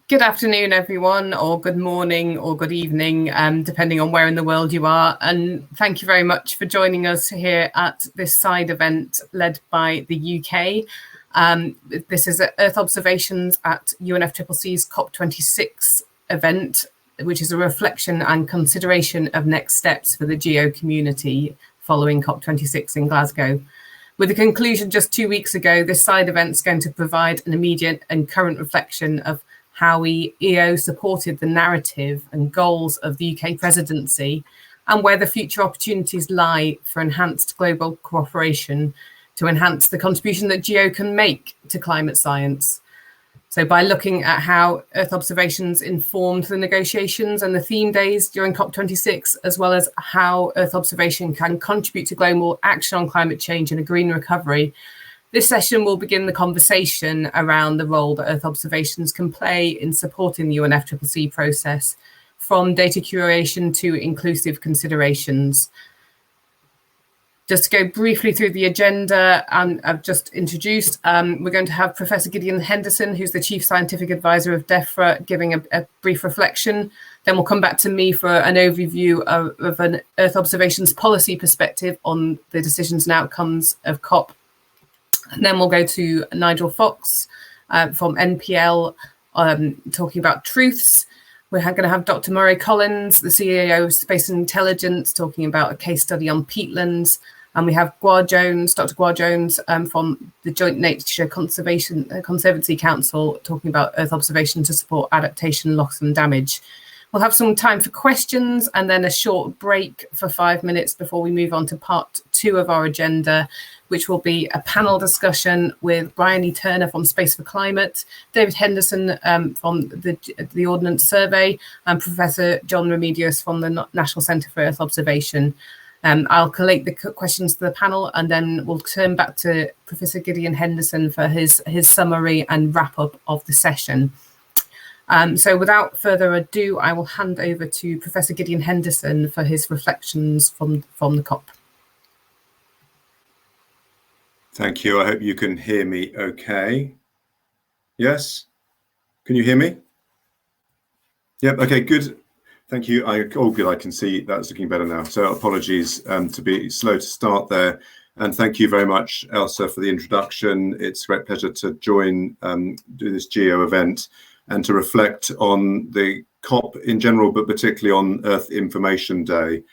Good afternoon, everyone, or good morning or good evening, depending on where in the world you are. And thank you very much for joining us here at this side event led by the UK. This is Earth Observations at UNFCCC's COP26 event, which is a reflection and consideration of next steps for the geo community following COP26 in Glasgow. With the conclusion just 2 weeks ago, this side event is going to provide an immediate and current reflection of how EO supported the narrative and goals of the UK presidency and where the future opportunities lie for enhanced global cooperation to enhance the contribution that GEO can make to climate science. So by looking at how Earth observations informed the negotiations and the theme days during COP26, as well as how Earth observation can contribute to global action on climate change and a green recovery, this session will begin the conversation around the role that Earth observations can play in supporting the UNFCCC process, from data curation to inclusive considerations. Just to go briefly through the agenda, I've just introduced, we're going to have Professor Gideon Henderson, who's the Chief Scientific Advisor of DEFRA, giving a brief reflection. Then we'll come back to me for an overview of an Earth observations policy perspective on the decisions and outcomes of COP. And then we'll go to Nigel Fox from NPL, talking about truths. We're going to have Dr. Murray Collins, the CEO of Space and Intelligence, talking about a case study on peatlands. And we have Dr. Gwar Jones from the Joint Nature Conservancy Council, talking about Earth observation to support adaptation, loss and damage. We'll have some time for questions and then a short break for 5 minutes before we move on to part 2 of our agenda, which will be a panel discussion with Brian E. Turner from Space for Climate, David Henderson from the Ordnance Survey, and Professor John Remedios from the National Centre for Earth Observation. I'll collate the questions to the panel and then we'll turn back to Professor Gideon Henderson for his summary and wrap up of the session. So without further ado, I will hand over to Professor Gideon Henderson for his reflections from the COP. Thank you. I hope you can hear me okay. Yes? Can you hear me? Yep, okay, good. Thank you. Good, I can see that's looking better now. So apologies to be slow to start there. And thank you very much, Elsa, for the introduction. It's a great pleasure to join, do this GEO event and to reflect on the COP in general, but particularly on Earth Information Day.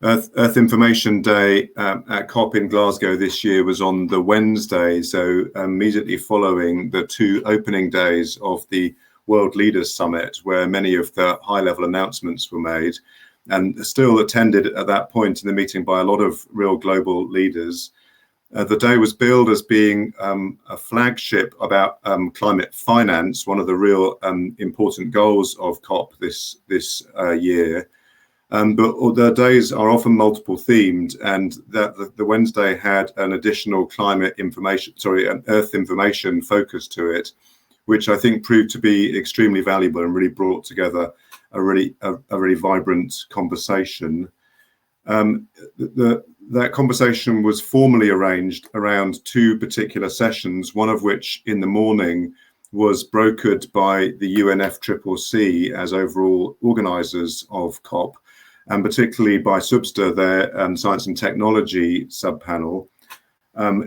Earth Information Day at COP in Glasgow this year was on the Wednesday, so immediately following the 2 opening days of the World Leaders Summit, where many of the high-level announcements were made, and still attended at that point in the meeting by a lot of real global leaders. The day was billed as being a flagship about climate finance, one of the real important goals of COP this year. But the days are often multiple themed, and the Wednesday had an additional an Earth information focus to it, which I think proved to be extremely valuable and really brought together a really vibrant conversation. That conversation was formally arranged around 2 particular sessions, one of which in the morning was brokered by the UNFCCC as overall organisers of COP, and particularly by SUBSTA, their Science and Technology subpanel.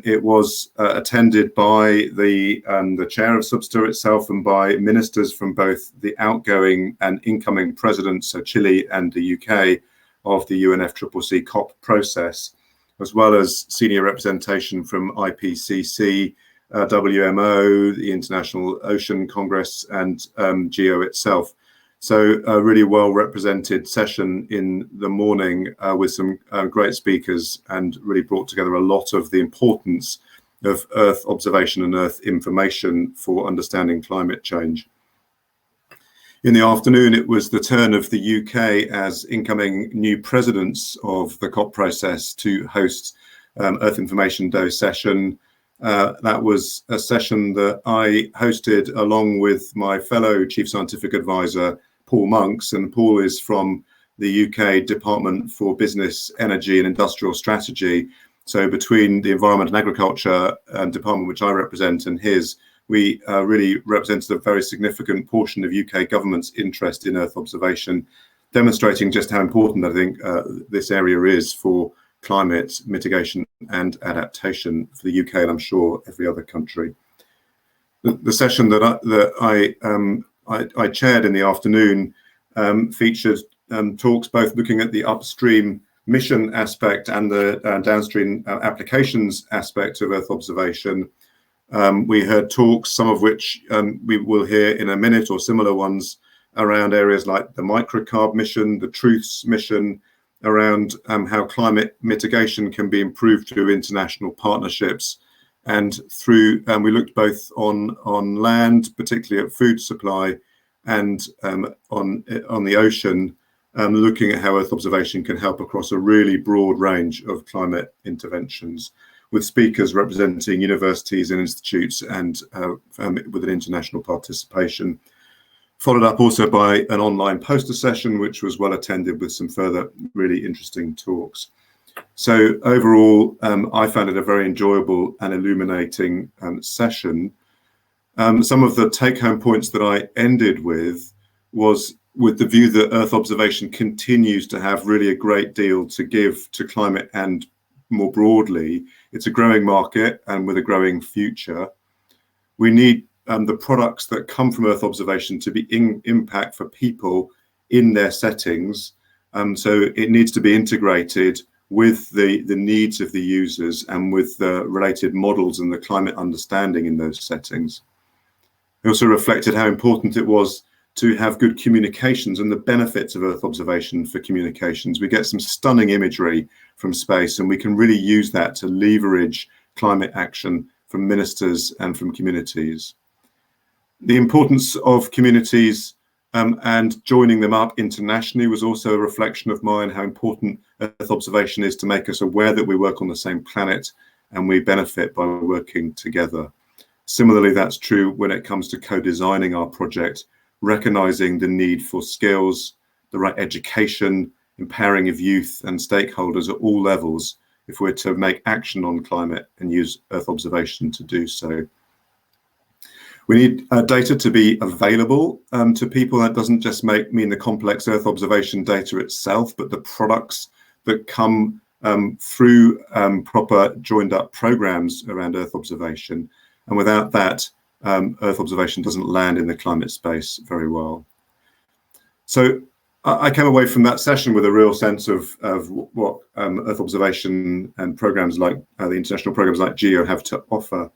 It was attended by the chair of SUBSTA itself and by ministers from both the outgoing and incoming presidents, so Chile and the UK, of the UNFCCC COP process, as well as senior representation from IPCC, WMO, the International Ocean Congress, and GEO itself. So a really well represented session in the morning with some great speakers, and really brought together a lot of the importance of Earth observation and Earth information for understanding climate change. In the afternoon, it was the turn of the UK as incoming new presidents of the COP process to host Earth Information Day session. That was a session that I hosted along with my fellow Chief Scientific Advisor, Paul Monks, and Paul is from the UK Department for Business, Energy and Industrial Strategy. So between the Environment and Agriculture Department, which I represent, and his, we really represented a very significant portion of UK government's interest in Earth observation, demonstrating just how important I think this area is for climate mitigation and adaptation for the UK, and I'm sure every other country. The session that I chaired in the afternoon featured talks both looking at the upstream mission aspect and the downstream applications aspect of Earth observation. We heard talks, some of which we will hear in a minute, or similar ones, around areas like the microcarb mission, the truths mission, around how climate mitigation can be improved through international partnerships. And through, we looked both on land, particularly at food supply, and on the ocean, looking at how Earth observation can help across a really broad range of climate interventions, with speakers representing universities and institutes and with an international participation. Followed up also by an online poster session, which was well attended with some further really interesting talks. So overall, I found it a very enjoyable and illuminating session. Some of the take-home points that I ended with was with the view that Earth observation continues to have really a great deal to give to climate and more broadly. It's a growing market and with a growing future. We need the products that come from Earth observation to be impact for people in their settings. So it needs to be integrated with the needs of the users and with the related models and the climate understanding in those settings. It also reflected how important it was to have good communications and the benefits of Earth observation for communications. We get some stunning imagery from space, and we can really use that to leverage climate action from ministers and from communities. The importance of communities and joining them up internationally was also a reflection of mine, how important Earth observation is to make us aware that we work on the same planet and we benefit by working together. Similarly, that's true when it comes to co-designing our project, recognizing the need for skills, the right education, empowering of youth and stakeholders at all levels if we're to make action on climate and use Earth observation to do so. We need data to be available to people. That doesn't just mean the complex Earth observation data itself, but the products that come through proper joined up programs around Earth observation. And without that, Earth observation doesn't land in the climate space very well. So I came away from that session with a real sense of what Earth observation and programs like the international programs like GEO have to offer.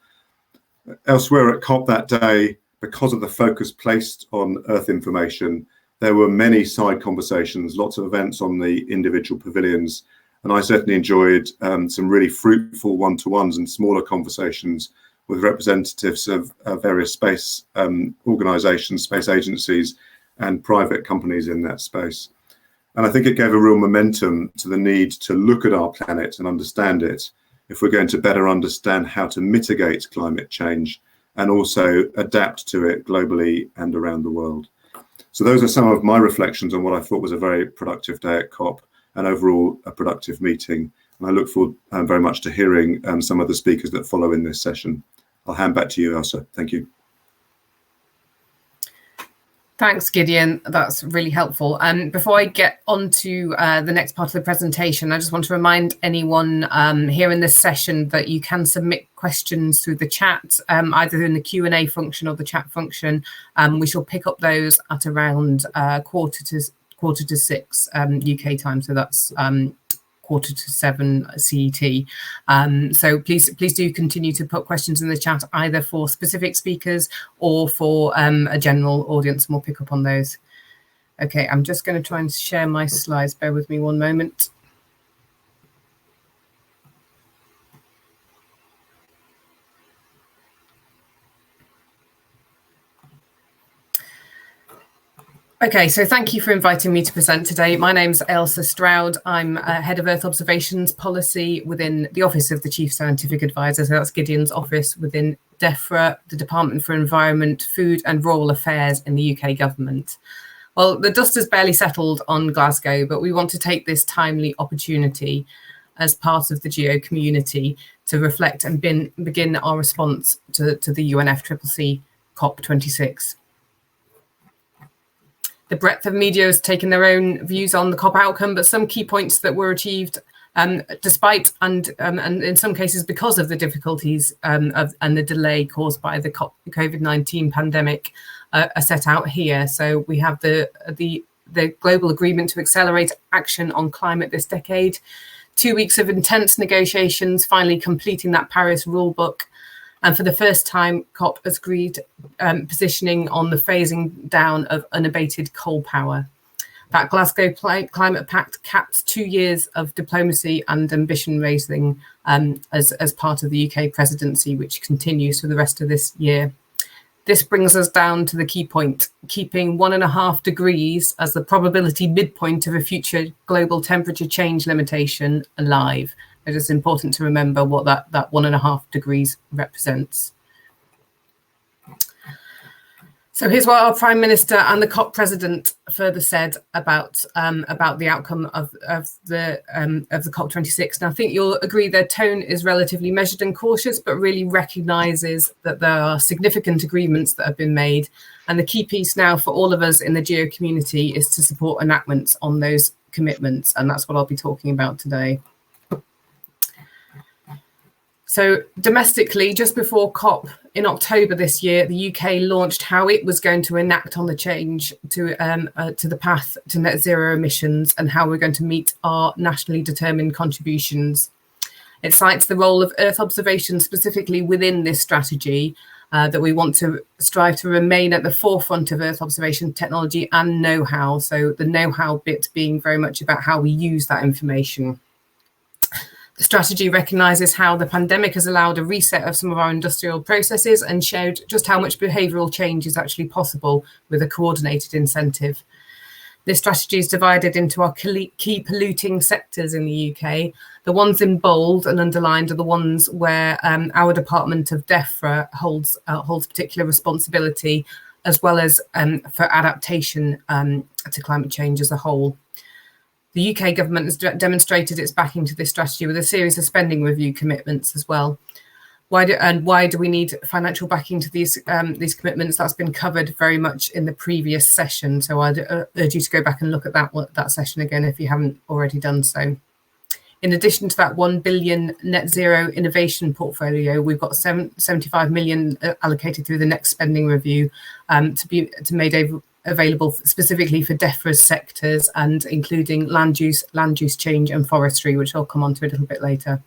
Elsewhere at COP that day, because of the focus placed on Earth information, there were many side conversations, lots of events on the individual pavilions, and I certainly enjoyed some really fruitful one-to-ones and smaller conversations with representatives of various space organizations, space agencies, and private companies in that space. And I think it gave a real momentum to the need to look at our planet and understand it, if we're going to better understand how to mitigate climate change and also adapt to it globally and around the world. So those are some of my reflections on what I thought was a very productive day at COP and overall a productive meeting. And I look forward very much to hearing some of the speakers that follow in this session. I'll hand back to you, Elsa. Thank you. Thanks, Gideon. That's really helpful. Before I get on to the next part of the presentation, I just want to remind anyone here in this session that you can submit questions through the chat, either in the Q&A function or the chat function. We shall pick up those at around quarter to 6 UK time, so that's 6:45 CET. So please do continue to put questions in the chat, either for specific speakers or for a general audience, and we'll pick up on those. Okay, I'm just going to try and share my slides. Bear with me one moment. Okay, so thank you for inviting me to present today. My name's Ailsa Stroud. I'm Head of Earth Observations Policy within the Office of the Chief Scientific Advisor. So that's Gideon's office within DEFRA, the Department for Environment, Food and Rural Affairs in the UK government. Well, the dust has barely settled on Glasgow, but we want to take this timely opportunity as part of the Geo community to reflect and begin our response to the UNFCCC COP26. The breadth of media has taken their own views on the COP outcome, but some key points that were achieved despite and in some cases because of the difficulties and the delay caused by the COVID-19 pandemic are set out here. So we have the global agreement to accelerate action on climate this decade, 2 weeks of intense negotiations, finally completing that Paris rulebook. And for the first time, COP has agreed positioning on the phasing down of unabated coal power. That Glasgow Climate Pact capped 2 years of diplomacy and ambition raising as part of the UK presidency, which continues for the rest of this year. This brings us down to the key point, keeping 1.5 degrees as the probability midpoint of a future global temperature change limitation alive. It is important to remember what that 1.5 degrees represents. So here's what our Prime Minister and the COP President further said about the outcome of the COP26. And I think you'll agree their tone is relatively measured and cautious, but really recognises that there are significant agreements that have been made. And the key piece now for all of us in the Geo community is to support enactments on those commitments. And that's what I'll be talking about today. So domestically, just before COP in October this year, the UK launched how it was going to enact on the change to the path to net zero emissions and how we're going to meet our nationally determined contributions. It cites the role of Earth observation specifically within this strategy, that we want to strive to remain at the forefront of Earth observation technology and know-how. So the know-how bit being very much about how we use that information. The strategy recognises how the pandemic has allowed a reset of some of our industrial processes and showed just how much behavioural change is actually possible with a coordinated incentive. This strategy is divided into our key polluting sectors in the UK. The ones in bold and underlined are the ones where our Department of DEFRA holds particular responsibility, as well as for adaptation to climate change as a whole. The UK government has demonstrated its backing to this strategy with a series of spending review commitments as well. Why do we need financial backing to these commitments? That's been covered very much in the previous session. So I'd urge you to go back and look at that session again if you haven't already done so. In addition to that 1 billion net zero innovation portfolio, we've got 75 million allocated through the next spending review to be made available specifically for DEFRA's sectors and including land use change and forestry, which I'll come on to a little bit later.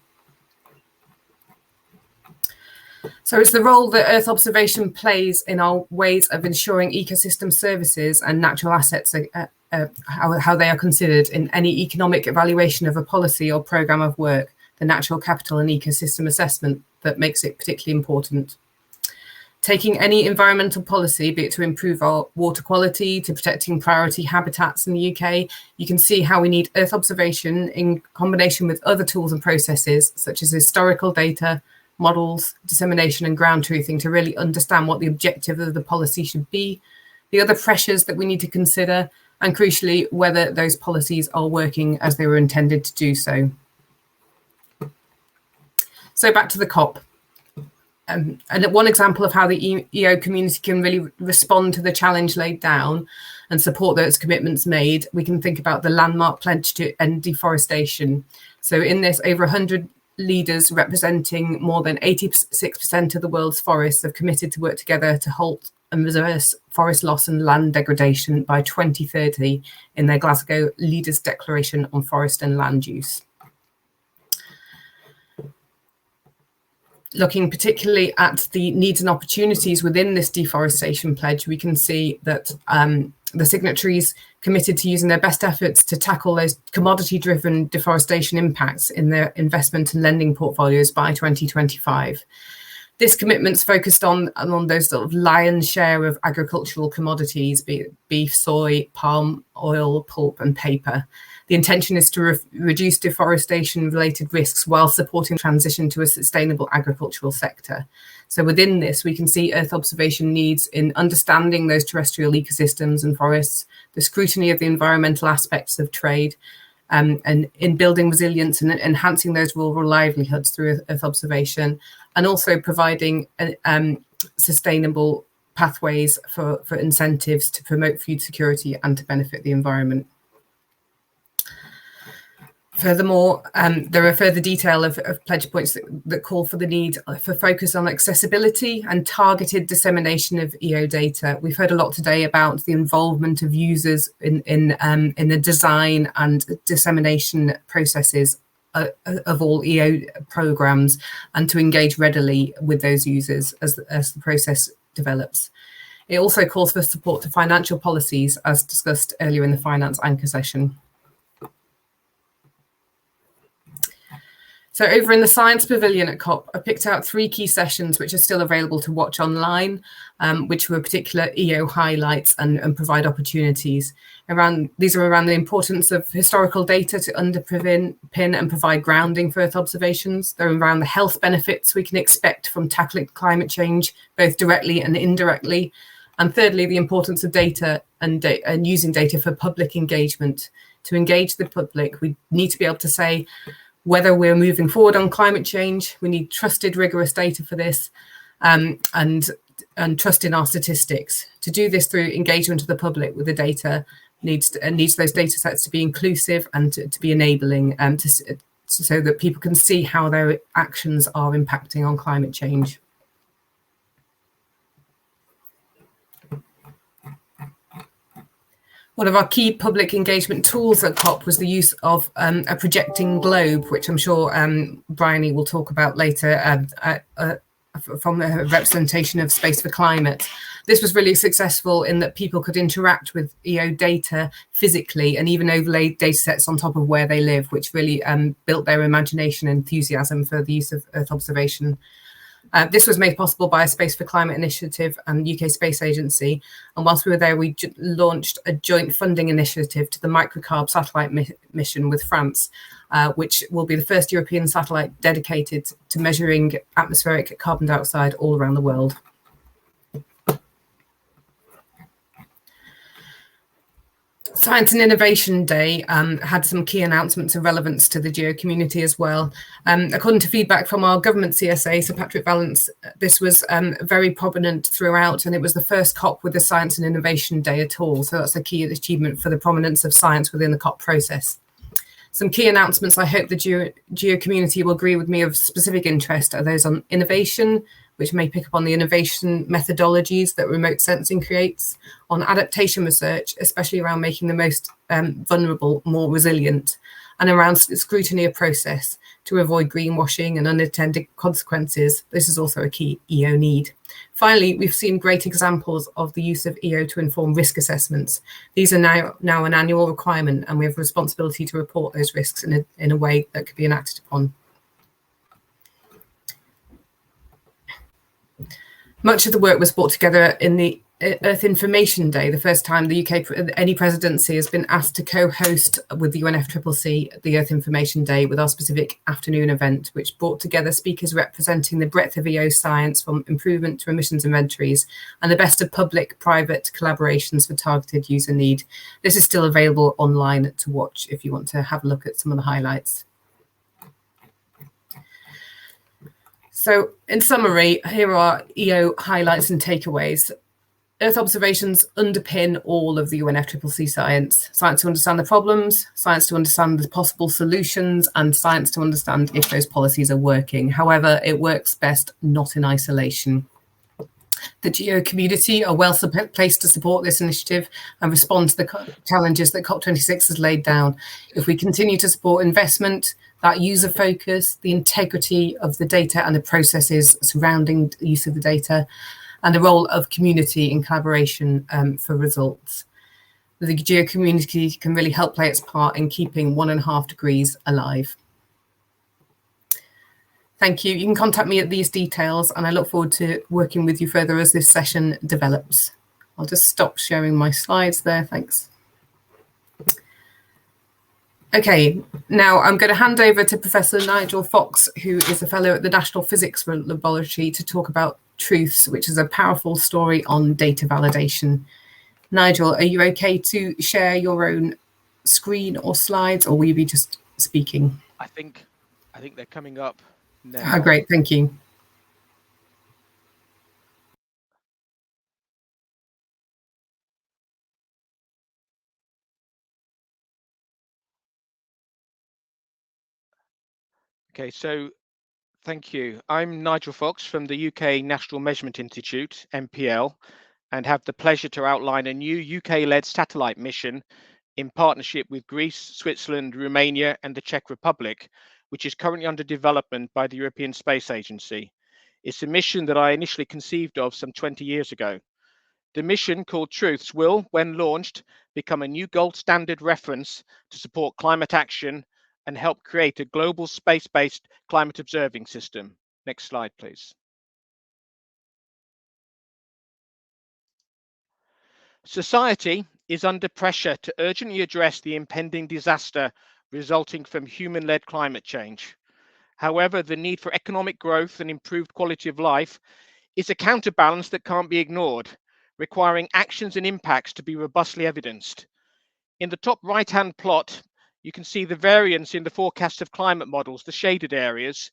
So it's the role that Earth observation plays in our ways of ensuring ecosystem services and natural assets, how they are considered in any economic evaluation of a policy or programme of work, the natural capital and ecosystem assessment that makes it particularly important. Taking any environmental policy, be it to improve our water quality, to protecting priority habitats in the UK, you can see how we need Earth observation in combination with other tools and processes, such as historical data, models, dissemination and ground truthing to really understand what the objective of the policy should be, the other pressures that we need to consider, and crucially, whether those policies are working as they were intended to do so. So back to the COP. And one example of how the EO community can really respond to the challenge laid down and support those commitments made, we can think about the landmark pledge to end deforestation. So in this, over 100 leaders representing more than 86% of the world's forests have committed to work together to halt and reverse forest loss and land degradation by 2030 in their Glasgow Leaders' Declaration on Forest and Land Use. Looking particularly at the needs and opportunities within this deforestation pledge, we can see that the signatories committed to using their best efforts to tackle those commodity-driven deforestation impacts in their investment and lending portfolios by 2025. This commitment's focused on those sort of lion's share of agricultural commodities, be it beef, soy, palm oil, pulp and paper. The intention is to reduce deforestation-related risks while supporting transition to a sustainable agricultural sector. So within this, we can see Earth observation needs in understanding those terrestrial ecosystems and forests, the scrutiny of the environmental aspects of trade, and in building resilience and enhancing those rural livelihoods through Earth observation, and also providing sustainable pathways for incentives to promote food security and to benefit the environment. Furthermore, there are further detail of pledge points that call for the need for focus on accessibility and targeted dissemination of EO data. We've heard a lot today about the involvement of users in the design and dissemination processes of all EO programs, and to engage readily with those users as the process develops. It also calls for support to financial policies, as discussed earlier in the Finance Anchor session. So over in the Science Pavilion at COP, I picked out 3 key sessions which are still available to watch online, which were particular EO highlights and provide opportunities. These are around the importance of historical data to underpin and provide grounding for Earth observations. They're around the health benefits we can expect from tackling climate change, both directly and indirectly. And thirdly, the importance of data and using data for public engagement. To engage the public, we need to be able to say whether we're moving forward on climate change. We need trusted, rigorous data for this, and trust in our statistics. To do this through engagement of the public with the data needs those data sets to be inclusive and to be enabling, so that people can see how their actions are impacting on climate change. One of our key public engagement tools at COP was the use of a projecting globe, which I'm sure Bryony will talk about later, from a representation of Space for Climate. This was really successful in that people could interact with EO data physically and even overlay data sets on top of where they live, which really built their imagination and enthusiasm for the use of Earth observation. This was made possible by a Space for Climate initiative and UK Space Agency. And whilst we were there, we launched a joint funding initiative to the microcarb satellite mission with France, which will be the first European satellite dedicated to measuring atmospheric carbon dioxide all around the world. Science and Innovation Day had some key announcements of relevance to the geo community as well. According to feedback from our government CSA, Sir Patrick Vallance, this was very prominent throughout, and it was the first COP with a Science and Innovation Day at all. So that's a key achievement for the prominence of science within the COP process. Some key announcements I hope the geo community will agree with me of specific interest are those on innovation, which may pick up on the innovation methodologies that remote sensing creates, on adaptation research, especially around making the most vulnerable more resilient, and around scrutiny of process to avoid greenwashing and unintended consequences. This is also a key EO need. Finally, we've seen great examples of the use of EO to inform risk assessments. These are now an annual requirement, and we have a responsibility to report those risks in a way that could be enacted upon. Much of the work was brought together in the Earth Information Day, the first time the UK, any presidency has been asked to co-host with the UNFCCC the Earth Information Day with our specific afternoon event, which brought together speakers representing the breadth of EO science, from improvement to emissions inventories, and the best of public-private collaborations for targeted user need. This is still available online to watch if you want to have a look at some of the highlights. So in summary, here are EO highlights and takeaways. Earth observations underpin all of the UNFCCC science. Science to understand the problems, science to understand the possible solutions, and science to understand if those policies are working. However, it works best not in isolation. The geo community are well placed to support this initiative and respond to the challenges that COP26 has laid down. If we continue to support investment, that user focus, the integrity of the data and the processes surrounding the use of the data, and the role of community in collaboration for results. The geo community can really help play its part in keeping 1.5 degrees alive. Thank you. You can contact me at these details, and I look forward to working with you further as this session develops. I'll just stop sharing my slides there. Thanks. Okay, now I'm going to hand over to Professor Nigel Fox, who is a fellow at the National Physics Laboratory, to talk about Truths, which is a powerful story on data validation. Nigel, are you okay to share your own screen or slides, or will you be just speaking? I think they're coming up now. Oh, great, thank you. Okay, so thank you. I'm Nigel Fox from the UK National Measurement Institute, NPL, and have the pleasure to outline a new UK-led satellite mission in partnership with Greece, Switzerland, Romania, and the Czech Republic, which is currently under development by the European Space Agency. It's a mission that I initially conceived of some 20 years ago. The mission, called Truths, will, when launched, become a new gold standard reference to support climate action and help create a global space-based climate observing system. Next slide, please. Society is under pressure to urgently address the impending disaster resulting from human-led climate change. However, the need for economic growth and improved quality of life is a counterbalance that can't be ignored, requiring actions and impacts to be robustly evidenced. In the top right-hand plot, you can see the variance in the forecast of climate models, the shaded areas,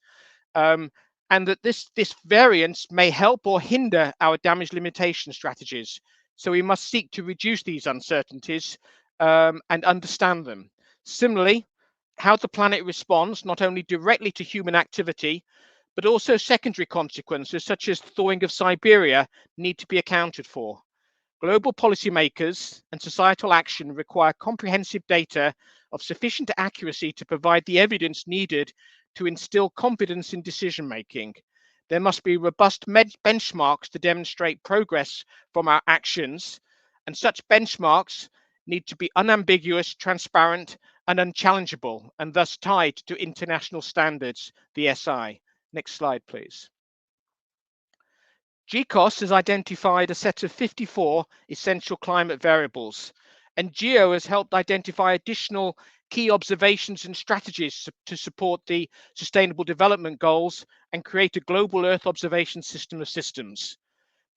and that this variance may help or hinder our damage limitation strategies. So we must seek to reduce these uncertainties and understand them. Similarly, how the planet responds not only directly to human activity, but also secondary consequences such as thawing of Siberia need to be accounted for. Global policymakers and societal action require comprehensive data of sufficient accuracy to provide the evidence needed to instill confidence in decision making. There must be robust benchmarks to demonstrate progress from our actions, and such benchmarks need to be unambiguous, transparent, and unchallengeable, and thus tied to international standards, the SI. Next slide, please. GCOS has identified a set of 54 essential climate variables, and GEO has helped identify additional key observations and strategies to support the Sustainable Development Goals and create a global Earth observation system of systems.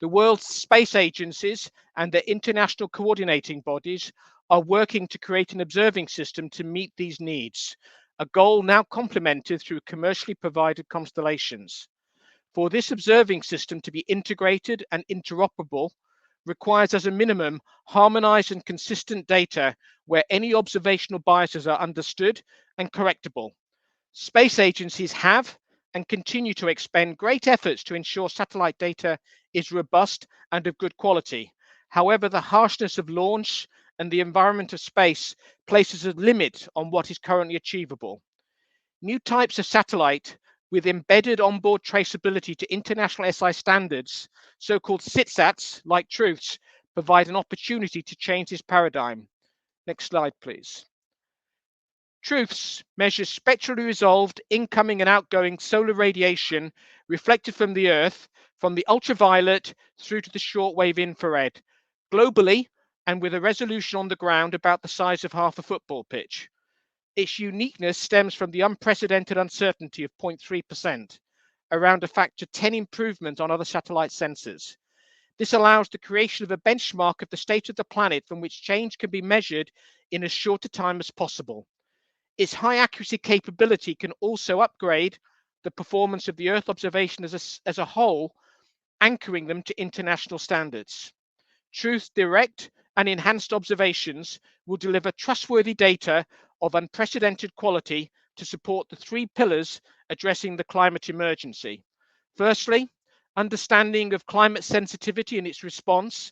The world's space agencies and their international coordinating bodies are working to create an observing system to meet these needs, a goal now complemented through commercially provided constellations. For this observing system to be integrated and interoperable requires as a minimum harmonized and consistent data where any observational biases are understood and correctable. Space agencies have and continue to expend great efforts to ensure satellite data is robust and of good quality. However, the harshness of launch and the environment of space places a limit on what is currently achievable. New types of satellite with embedded onboard traceability to international SI standards, so-called SITSATs, like Truths, provide an opportunity to change this paradigm. Next slide, please. Truths measures spectrally resolved incoming and outgoing solar radiation reflected from the Earth, from the ultraviolet through to the shortwave infrared, globally and with a resolution on the ground about the size of half a football pitch. Its uniqueness stems from the unprecedented uncertainty of 0.3%, around a factor 10 improvement on other satellite sensors. This allows the creation of a benchmark of the state of the planet from which change can be measured in as short a time as possible. Its high accuracy capability can also upgrade the performance of the Earth observation as a whole, anchoring them to international standards. Truth direct and enhanced observations will deliver trustworthy data of unprecedented quality to support the three pillars addressing the climate emergency. Firstly, understanding of climate sensitivity and its response,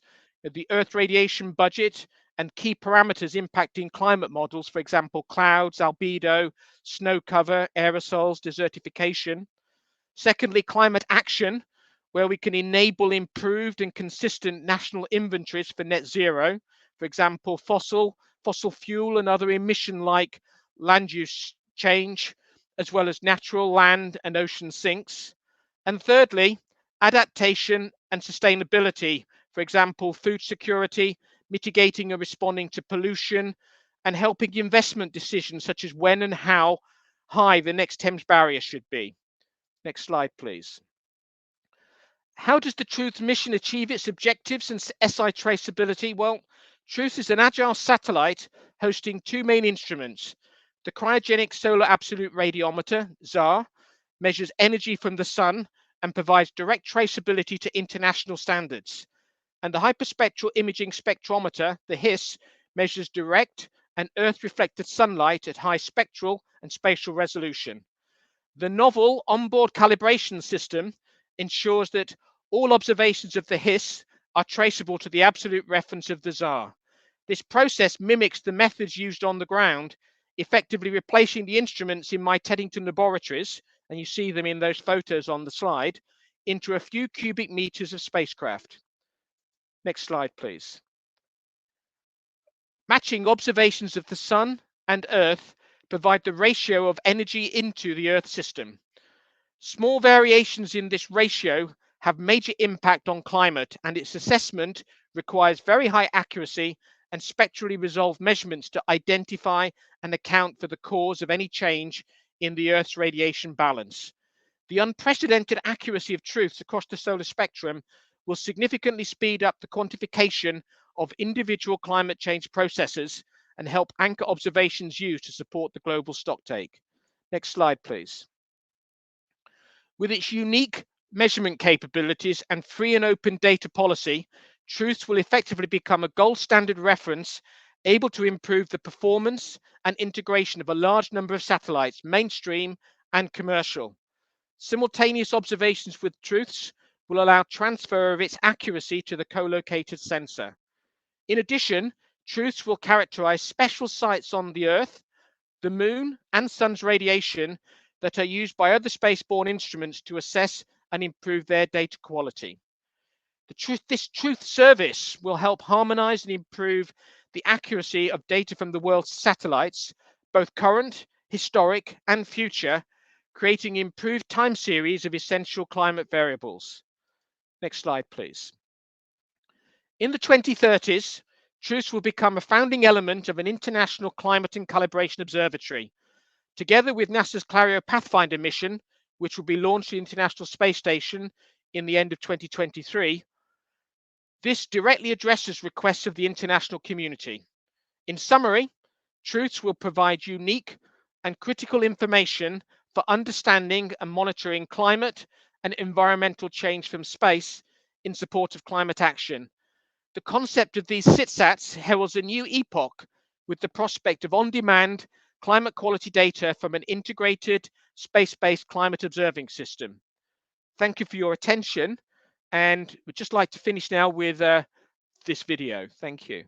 the Earth radiation budget, and key parameters impacting climate models, for example, clouds, albedo, snow cover, aerosols, desertification. Secondly, climate action, where we can enable improved and consistent national inventories for net zero, for example, fossil fuel and other emission-like land use change, as well as natural land and ocean sinks. And thirdly, adaptation and sustainability, for example, food security, mitigating and responding to pollution, and helping investment decisions such as when and how high the next Thames barrier should be. Next slide, please. How does the Truth mission achieve its objectives and SI traceability? Well, TRUTH is an agile satellite hosting two main instruments. The Cryogenic Solar Absolute Radiometer, SAR, measures energy from the sun and provides direct traceability to international standards. And the Hyperspectral Imaging Spectrometer, the HISS, measures direct and Earth-reflected sunlight at high spectral and spatial resolution. The novel onboard calibration system ensures that all observations of the HISS are traceable to the absolute reference of the SAR. This process mimics the methods used on the ground, effectively replacing the instruments in my Teddington laboratories, and you see them in those photos on the slide, into a few cubic meters of spacecraft. Next slide, please. Matching observations of the sun and Earth provide the ratio of energy into the Earth system. Small variations in this ratio have major impact on climate, and its assessment requires very high accuracy and spectrally resolved measurements to identify and account for the cause of any change in the Earth's radiation balance. The unprecedented accuracy of truths across the solar spectrum will significantly speed up the quantification of individual climate change processes and help anchor observations used to support the global stocktake. Next slide, please. With its unique measurement capabilities and free and open data policy, TRUTH will effectively become a gold standard reference, able to improve the performance and integration of a large number of satellites, mainstream and commercial. Simultaneous observations with TRUTHs will allow transfer of its accuracy to the co-located sensor. In addition, TRUTHs will characterize special sites on the Earth, the Moon, and Sun's radiation that are used by other spaceborne instruments to assess and improve their data quality. This TRUTH service will help harmonize and improve the accuracy of data from the world's satellites, both current, historic, and future, creating improved time series of essential climate variables. Next slide, please. In the 2030s, TRUTH will become a founding element of an international climate and calibration observatory. Together with NASA's Clario Pathfinder mission, which will be launched to the International Space Station in the end of 2023, this directly addresses requests of the international community. In summary, TRUTH will provide unique and critical information for understanding and monitoring climate and environmental change from space in support of climate action. The concept of these SITSATs heralds a new epoch with the prospect of on-demand climate quality data from an integrated space-based climate observing system. Thank you for your attention, and we'd just like to finish now with this video. Thank you.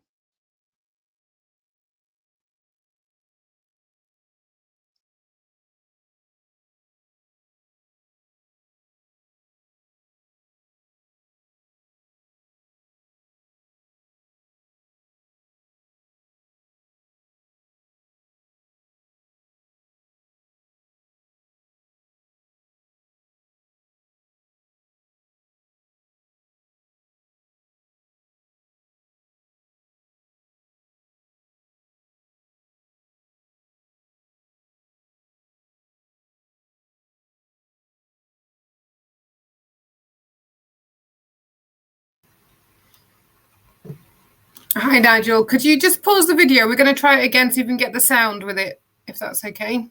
Hi, Nigel. Could you just pause the video? We're going to try it again, see if we can get the sound with it, if that's okay.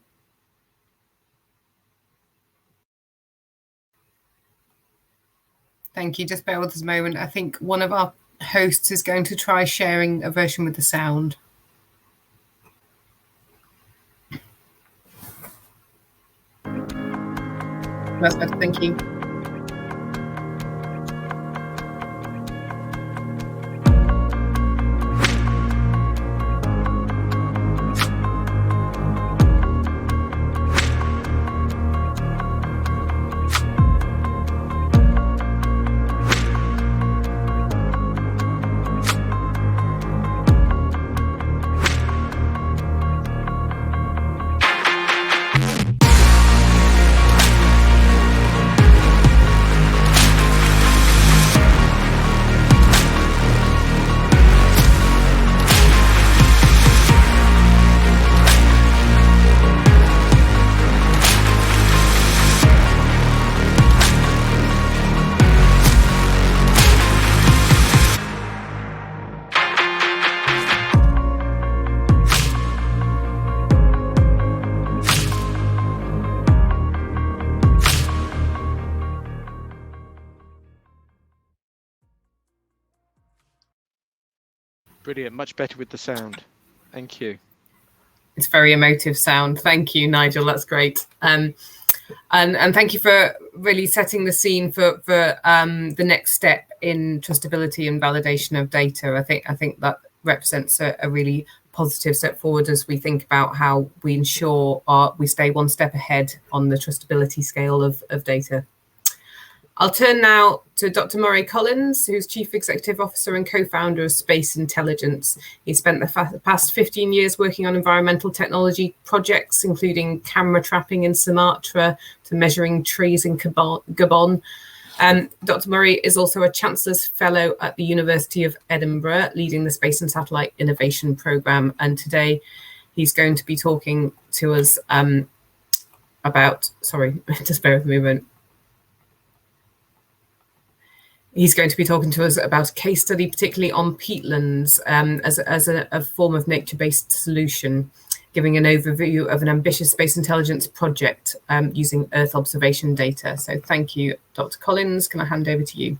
Thank you. Just bear with us a moment. I think one of our hosts is going to try sharing a version with the sound. That's better. Thank you. Brilliant, much better with the sound. Thank you. It's very emotive sound. Thank you, Nigel. That's great. And thank you for really setting the scene for the next step in trustability and validation of data. I think that represents a really positive step forward as we think about how we ensure we stay one step ahead on the trustability scale of data. I'll turn now to Dr. Murray Collins, who's Chief Executive Officer and co-founder of Space Intelligence. He spent the past 15 years working on environmental technology projects, including camera trapping in Sumatra to measuring trees in Gabon. Dr. Murray is also a Chancellor's Fellow at the University of Edinburgh, leading the Space and Satellite Innovation Programme. And today he's going to be talking to us about, sorry, just bear with me a moment. He's going to be talking to us about a case study, particularly on peatlands as a form of nature-based solution, giving an overview of an ambitious space intelligence project using Earth observation data. So thank you, Dr. Collins. Can I hand over to you?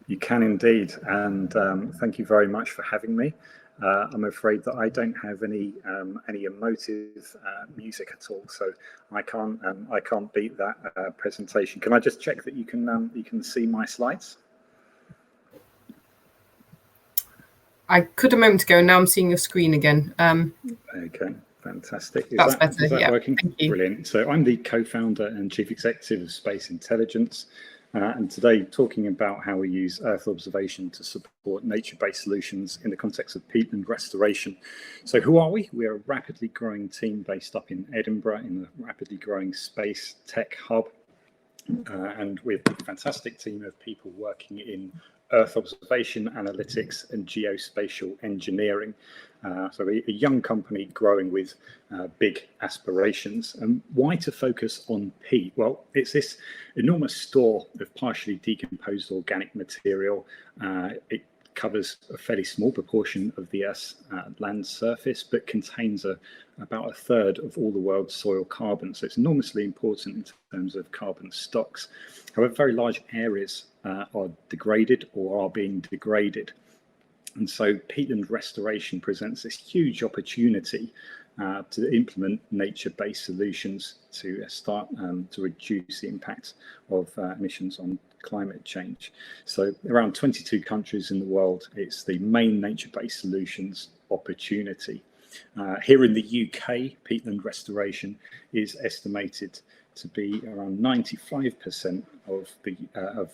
You can indeed, and thank you very much for having me. I'm afraid that I don't have any emotive music at all, so I can't beat that presentation. Can I just check that you can see my slides? I could a moment ago, and now I'm seeing your screen again. Okay, fantastic. That's better. Is that yeah, working? thank you. Brilliant. So I'm the co-founder and chief executive of Space Intelligence. And today, talking about how we use Earth observation to support nature-based solutions in the context of peatland restoration. So who are we? We're a rapidly growing team based up in Edinburgh in the rapidly growing space tech hub. And we have a fantastic team of people working in Earth observation, analytics, and geospatial engineering. So a young company growing with big aspirations. And why to focus on peat? Well, it's this enormous store of partially decomposed organic material. It covers a fairly small proportion of the Earth's land surface, but contains about a third of all the world's soil carbon. So it's enormously important in terms of carbon stocks. However, very large areas are degraded or are being degraded. And so peatland restoration presents this huge opportunity to implement nature-based solutions to start to reduce the impact of emissions on climate change. So around 22 countries in the world, it's the main nature-based solutions opportunity. Here in the UK, peatland restoration is estimated to be around 95% of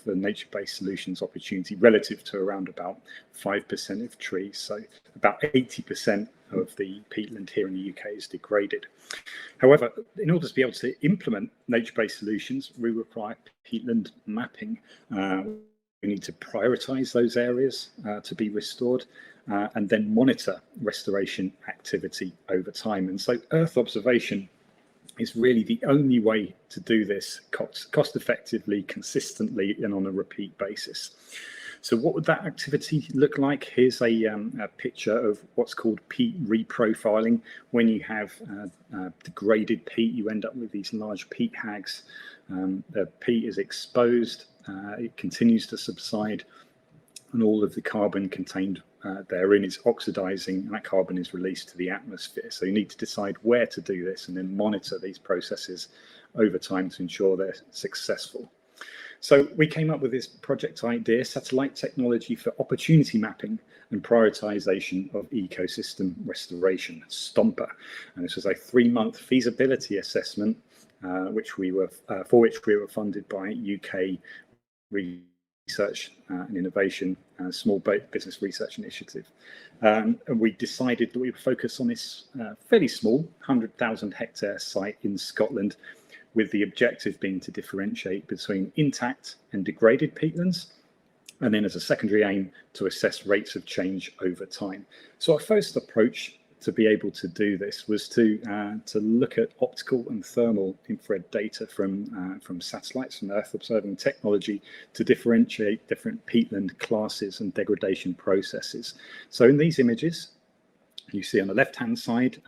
the nature-based solutions opportunity relative to around about 5% of trees. So about 80% of the peatland here in the UK is degraded. However, in order to be able to implement nature-based solutions, we require peatland mapping. We need to prioritise those areas to be restored and then monitor restoration activity over time. And so Earth observation is really the only way to do this cost effectively, consistently, and on a repeat basis. So what would that activity look like? Here's a picture of what's called peat reprofiling. When you have degraded peat, you end up with these large peat hags. The peat is exposed, it continues to subside, and all of the carbon contained therein is oxidizing, and that carbon is released to the atmosphere. So you need to decide where to do this and then monitor these processes over time to ensure they're successful. So we came up with this project idea, satellite technology for opportunity mapping and prioritization of ecosystem restoration, STOMPA. And this was a 3-month feasibility assessment, for which we were funded by UK Research and Innovation, Small Business Research Initiative. And we decided that we would focus on this fairly small 100,000 hectare site in Scotland, with the objective being to differentiate between intact and degraded peatlands, and then as a secondary aim to assess rates of change over time. So our first approach to be able to do this was to look at optical and thermal infrared data from satellites, from Earth observing technology, to differentiate different peatland classes and degradation processes. So in these images, you see on the left-hand side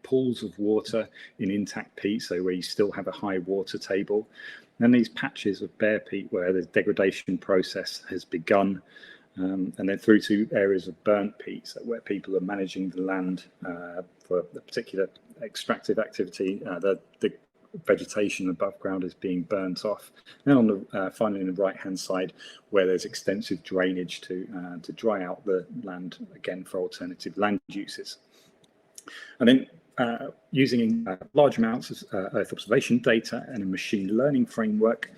pools of water in intact peat, so where you still have a high water table. And then these patches of bare peat where the degradation process has begun. and then through to areas of burnt peat, so where people are managing the land for a particular extractive activity. The vegetation above ground is being burnt off. And on the finally on the right-hand side, where there's extensive drainage to dry out the land, again for alternative land uses. And then using large amounts of Earth observation data and a machine learning framework,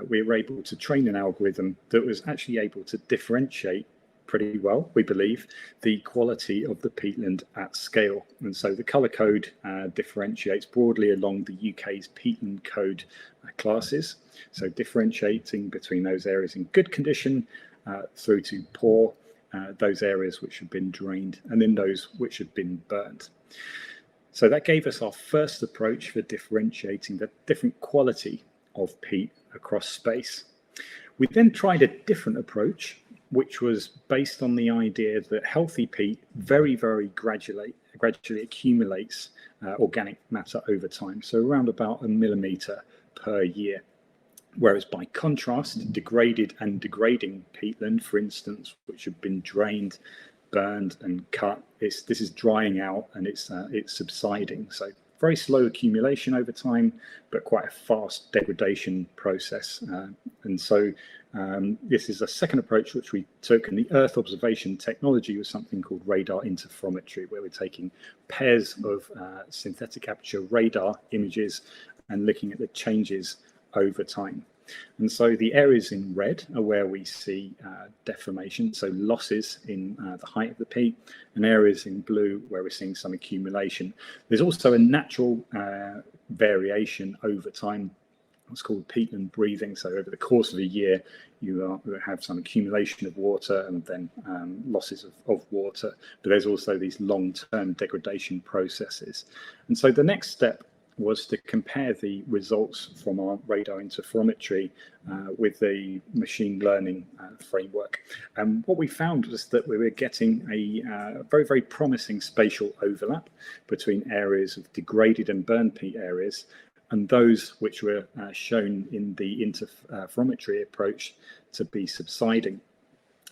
we were able to train an algorithm that was actually able to differentiate pretty well, we believe, the quality of the peatland at scale. And so the colour code differentiates broadly along the UK's peatland code classes, so differentiating between those areas in good condition through to poor, those areas which have been drained, and then those which have been burnt. So that gave us our first approach for differentiating the different quality of peat across space. We then tried a different approach, which was based on the idea that healthy peat very, very gradually accumulates organic matter over time, so around about 1 millimetre per year. Whereas by contrast, degraded and degrading peatland, for instance, which have been drained, burned and cut, this is drying out and it's subsiding. So very slow accumulation over time, but quite a fast degradation process. And so this is a second approach which we took, and the Earth observation technology was something called radar interferometry, where we're taking pairs of synthetic aperture radar images and looking at the changes over time. And so the areas in red are where we see deformation, so losses in the height of the peat, and areas in blue where we're seeing some accumulation. There's also a natural variation over time. It's called peatland breathing. So over the course of a year, you have some accumulation of water and then losses of water. But there's also these long-term degradation processes. And so the next step was to compare the results from our radar interferometry with the machine learning framework. And what we found was that we were getting a very, very promising spatial overlap between areas of degraded and burned peat areas and those which were shown in the interferometry approach to be subsiding.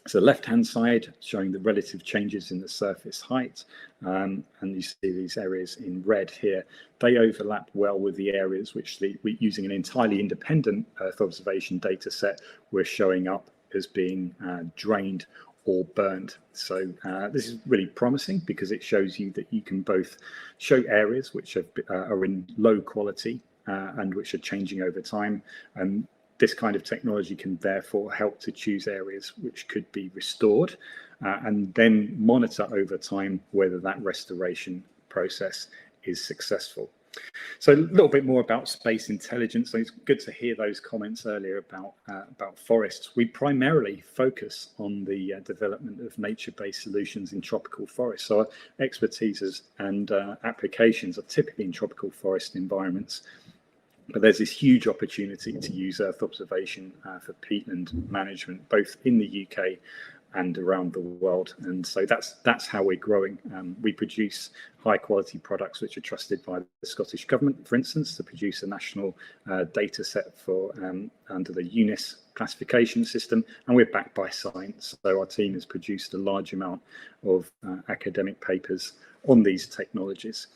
So the left-hand side showing the relative changes in the surface height, and you see these areas in red here. They overlap well with the areas which using an entirely independent Earth observation data set, we're showing up as being drained or burned. So this is really promising because it shows you that you can both show areas which are in low quality and which are changing over time. This kind of technology can therefore help to choose areas which could be restored and then monitor over time whether that restoration process is successful. So a little bit more about space intelligence. So it's good to hear those comments earlier about forests. We primarily focus on the development of nature-based solutions in tropical forests. So our expertise and applications are typically in tropical forest environments. But there's this huge opportunity to use Earth observation for peatland management, both in the UK and around the world. And so that's how we're growing. We produce high quality products which are trusted by the Scottish Government, for instance, to produce a national data set for under the UNIS classification system, and we're backed by science. So our team has produced a large amount of academic papers on these technologies.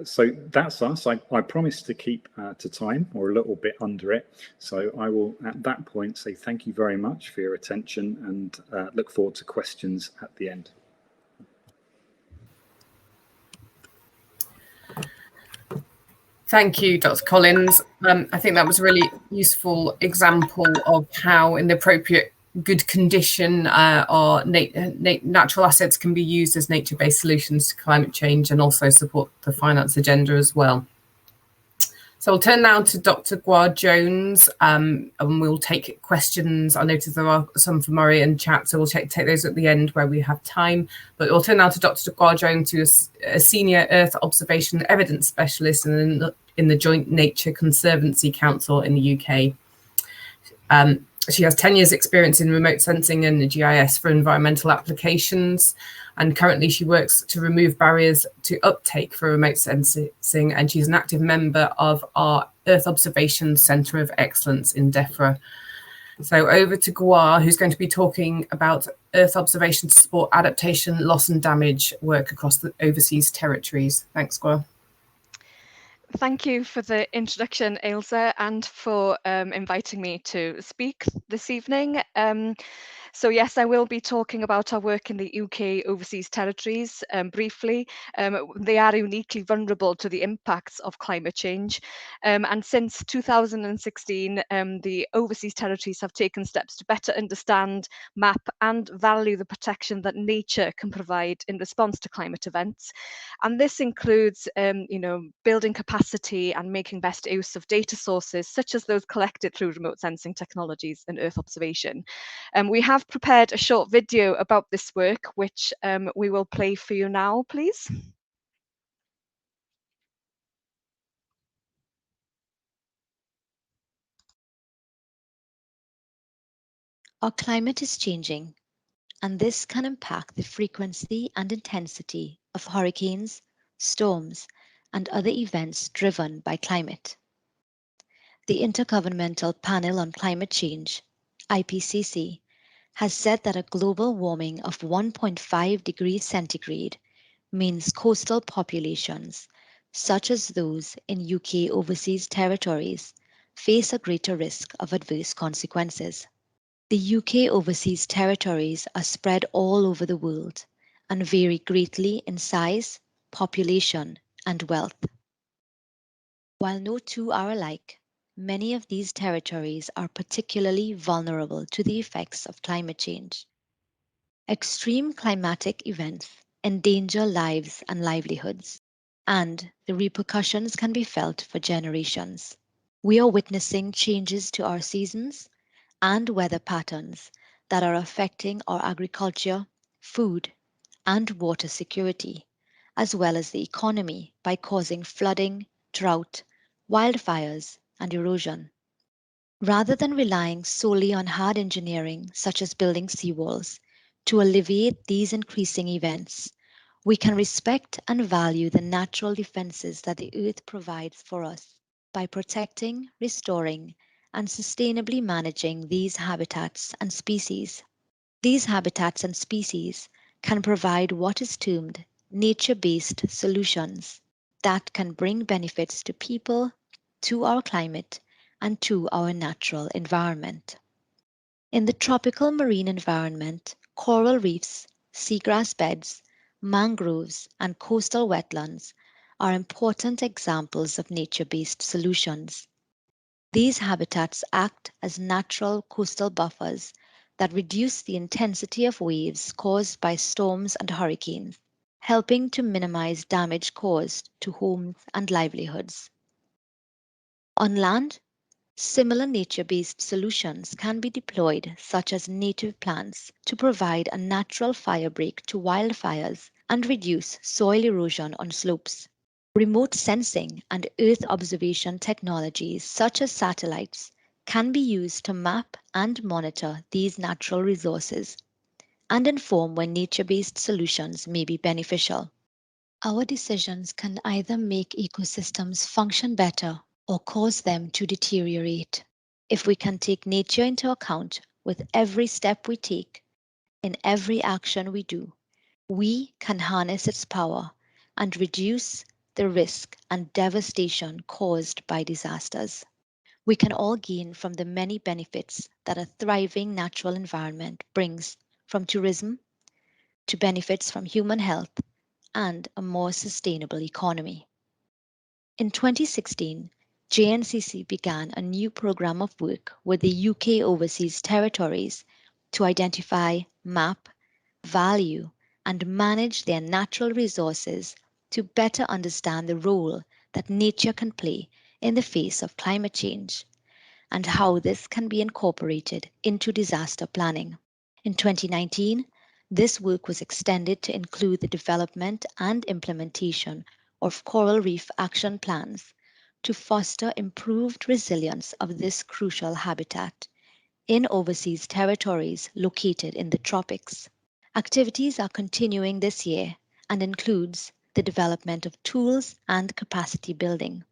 So that's us. I promised to keep to time, or a little bit under it. So I will at that point say thank you very much for your attention and look forward to questions at the end. Thank you, Dr. Collins. I think that was a really useful example of how in the appropriate good condition our natural assets can be used as nature-based solutions to climate change and also support the finance agenda as well. So I'll turn now to Dr. Gwar-Jones and we'll take questions. I noticed there are some from Murray and chat, so we'll take those at the end where we have time. But we'll turn now to Dr. Gwar-Jones, who is a senior Earth observation evidence specialist in the Joint Nature Conservancy Council in the UK. She has 10 years experience in remote sensing and GIS for environmental applications. And currently she works to remove barriers to uptake for remote sensing. And she's an active member of our Earth Observation Centre of Excellence in DEFRA. So over to Gwa, who's going to be talking about Earth observation to support adaptation, loss and damage work across the overseas territories. Thanks, Gwa. Thank you for the introduction, Ailsa, and for inviting me to speak this evening. So yes, I will be talking about our work in the UK overseas territories briefly. They are uniquely vulnerable to the impacts of climate change. And since 2016, the overseas territories have taken steps to better understand, map and value the protection that nature can provide in response to climate events. And this includes building capacity and making best use of data sources, such as those collected through remote sensing technologies and Earth observation. We have prepared a short video about this work, which we will play for you now, please. Our climate is changing, and this can impact the frequency and intensity of hurricanes, storms, and other events driven by climate. The Intergovernmental Panel on Climate Change, IPCC, has said that a global warming of 1.5 degrees centigrade means coastal populations, such as those in UK overseas territories, face a greater risk of adverse consequences. The UK overseas territories are spread all over the world and vary greatly in size, population, and wealth. While no two are alike, many of these territories are particularly vulnerable to the effects of climate change. Extreme climatic events endanger lives and livelihoods, and the repercussions can be felt for generations. We are witnessing changes to our seasons and weather patterns that are affecting our agriculture, food, and water security, as well as the economy by causing flooding, drought, wildfires, and erosion. Rather than relying solely on hard engineering, such as building seawalls, to alleviate these increasing events, we can respect and value the natural defenses that the Earth provides for us by protecting, restoring, and sustainably managing these habitats and species. These habitats and species can provide what is termed nature-based solutions that can bring benefits to people, to our climate, and to our natural environment. In the tropical marine environment, coral reefs, seagrass beds, mangroves, and coastal wetlands are important examples of nature-based solutions. These habitats act as natural coastal buffers that reduce the intensity of waves caused by storms and hurricanes, helping to minimize damage caused to homes and livelihoods. On land, similar nature-based solutions can be deployed, such as native plants, to provide a natural fire break to wildfires and reduce soil erosion on slopes. Remote sensing and Earth observation technologies, such as satellites, can be used to map and monitor these natural resources and inform when nature-based solutions may be beneficial. Our decisions can either make ecosystems function better or cause them to deteriorate. If we can take nature into account with every step we take, in every action we do, we can harness its power and reduce the risk and devastation caused by disasters. We can all gain from the many benefits that a thriving natural environment brings, from tourism to benefits from human health and a more sustainable economy. In 2016, JNCC began a new program of work with the UK overseas territories to identify, map, value, and manage their natural resources to better understand the role that nature can play in the face of climate change and how this can be incorporated into disaster planning. In 2019, this work was extended to include the development and implementation of coral reef action plans to foster improved resilience of this crucial habitat in overseas territories located in the tropics. Activities are continuing this year and includes the development of tools and capacity building.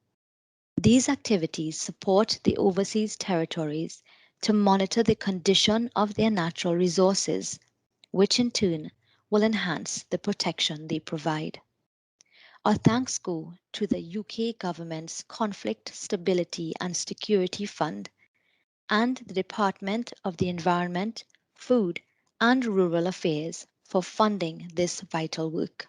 These activities support the overseas territories to monitor the condition of their natural resources, which in turn will enhance the protection they provide. Our thanks go to the UK government's Conflict, Stability and Security Fund and the Department of the Environment, Food and Rural Affairs for funding this vital work.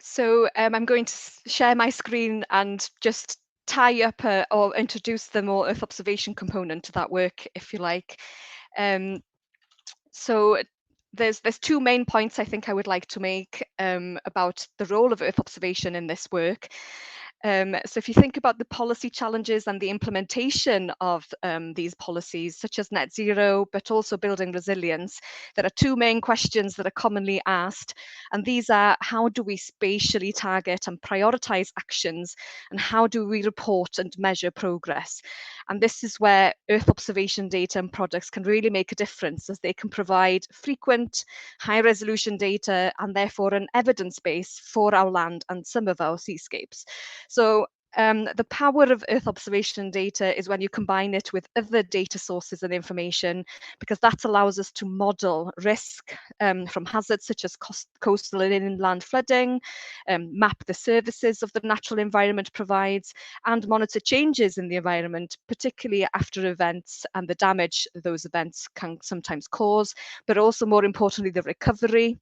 So I'm going to share my screen and just tie up or introduce the more Earth observation component to that work, if you like. So there's two main points I think I would like to make about the role of Earth observation in this work. So if you think about the policy challenges and the implementation of these policies, such as net zero, but also building resilience, there are two main questions that are commonly asked. And these are, how do we spatially target and prioritize actions? And how do we report and measure progress? And this is where Earth observation data and products can really make a difference, as they can provide frequent, high resolution data and therefore an evidence base for our land and some of our seascapes. So the power of Earth observation data is when you combine it with other data sources and information, because that allows us to model risk from hazards such as coastal and inland flooding, map the services of the natural environment provides, and monitor changes in the environment, particularly after events and the damage those events can sometimes cause, but also more importantly, the recovery.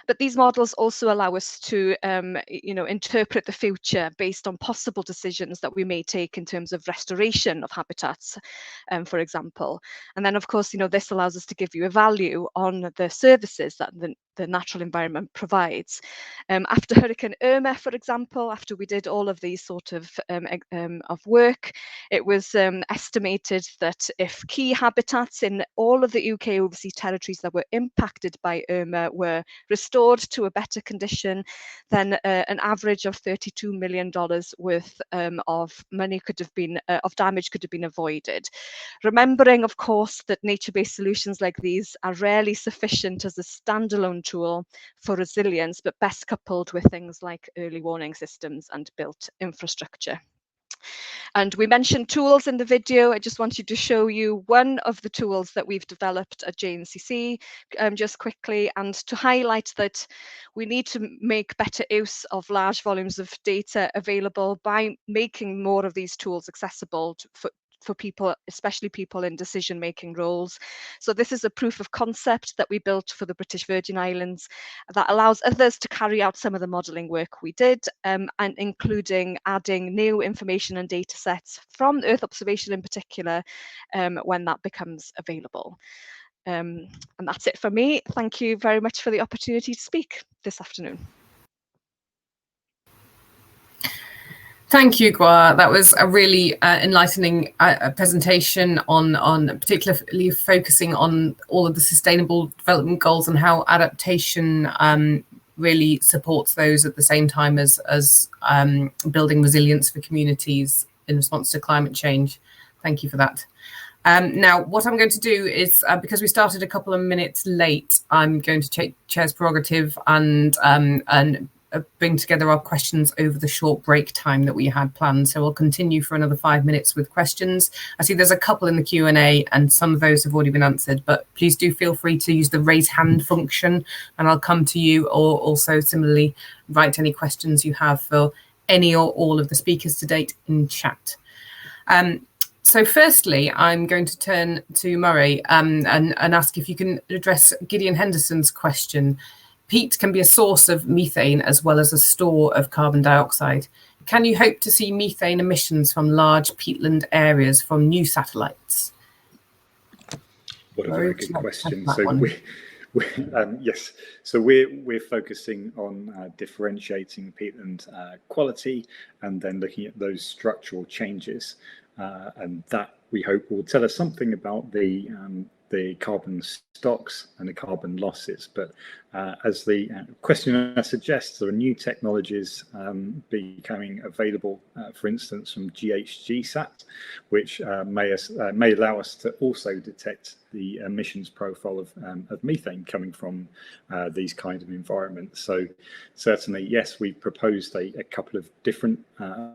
But these models also allow us to, interpret the future based on possible decisions that we may take in terms of restoration of habitats, for example. And then, of course, this allows us to give you a value on the services that the natural environment provides. After Hurricane Irma, for example, after we did all of these sort of work, it was estimated that if key habitats in all of the UK overseas territories that were impacted by Irma were restored to a better condition, then an average of $32 million worth of money could have been, of damage could have been avoided. Remembering, of course, that nature-based solutions like these are rarely sufficient as a standalone tool for resilience, but best coupled with things like early warning systems and built infrastructure. And we mentioned tools in the video. I just wanted to show you one of the tools that we've developed at JNCC just quickly, and to highlight that we need to make better use of large volumes of data available by making more of these tools accessible for people, especially people in decision-making roles. So this is a proof of concept that we built for the British Virgin Islands that allows others to carry out some of the modelling work we did, and including adding new information and data sets from Earth observation in particular, when that becomes available. And that's it for me. Thank you very much for the opportunity to speak this afternoon. Thank you, Gwa. That was a really enlightening presentation on particularly focusing on all of the sustainable development goals and how adaptation really supports those at the same time as building resilience for communities in response to climate change. Thank you for that. Now, what I'm going to do is, because we started a couple of minutes late, I'm going to take Chair's prerogative and bring together our questions over the short break time that we had planned. So we'll continue for another 5 minutes with questions. I see there's a couple in the Q&A and some of those have already been answered, but please do feel free to use the raise hand function and I'll come to you, or also similarly write any questions you have for any or all of the speakers to date in chat. So firstly, I'm going to turn to Murray and ask if you can address Gideon Henderson's question. Peat can be a source of methane as well as a store of carbon dioxide. Can you hope to see methane emissions from large peatland areas from new satellites? What a very good question. So yes, so we're focusing on differentiating peatland quality and then looking at those structural changes, and that we hope will tell us something about the the carbon stocks and the carbon losses. But as the questionnaire suggests, there are new technologies becoming available, for instance, from GHGSat, which may allow us to also detect the emissions profile of methane coming from these kind of environments. So certainly, yes, we've proposed a couple of different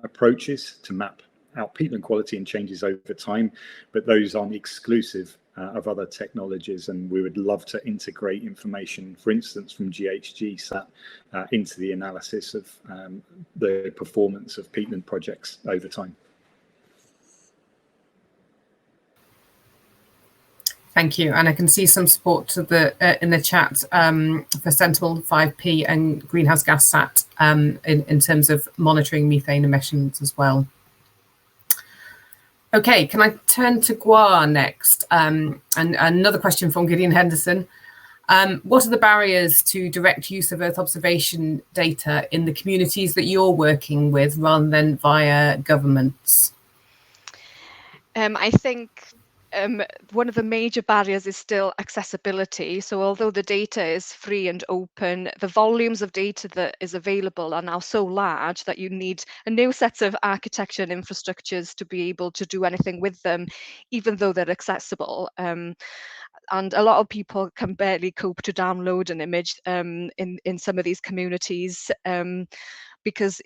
approaches to map out peatland quality and changes over time, but those aren't exclusive of other technologies, and we would love to integrate information, for instance, from GHGSat into the analysis of the performance of peatland projects over time. Thank you, and I can see some support to the in the chat for Sentinel 5P and Greenhouse Gas Sat in terms of monitoring methane emissions as well. Okay, can I turn to Gwa next? And another question from Gideon Henderson. What are the barriers to direct use of Earth observation data in the communities that you're working with rather than via governments? I think one of the major barriers is still accessibility. So although the data is free and open, the volumes of data that is available are now so large that you need a new set of architecture and infrastructures to be able to do anything with them, even though they're accessible. And a lot of people can barely cope to download an image in some of these communities. Because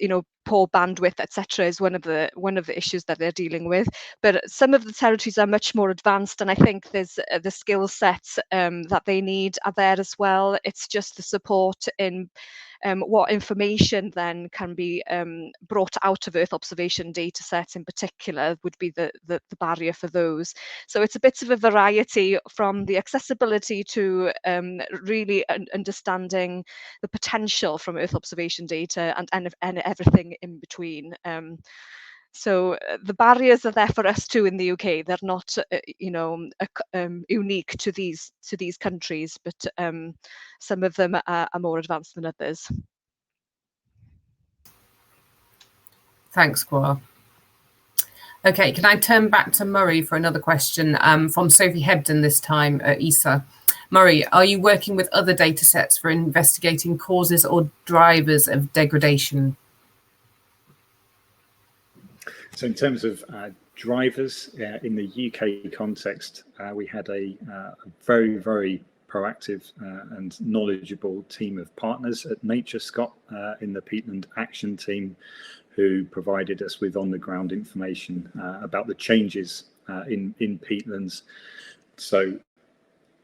poor bandwidth, etc., is one of the issues that they're dealing with. But some of the territories are much more advanced, and I think there's the skill sets that they need are there as well. It's just the support in what information then can be brought out of Earth observation data sets in particular would be the barrier for those. So it's a bit of a variety from the accessibility to really understanding the potential from Earth observation data and everything in between. So the barriers are there for us too in the UK. They're not, unique to these countries, but some of them are more advanced than others. Thanks, Gwa. Okay, can I turn back to Murray for another question from Sophie Hebden this time at ESA. Murray, are you working with other data sets for investigating causes or drivers of degradation? So in terms of drivers, in the UK context, we had a very, very proactive and knowledgeable team of partners at Nature Scott in the Peatland Action Team, who provided us with on-the-ground information about the changes in peatlands. So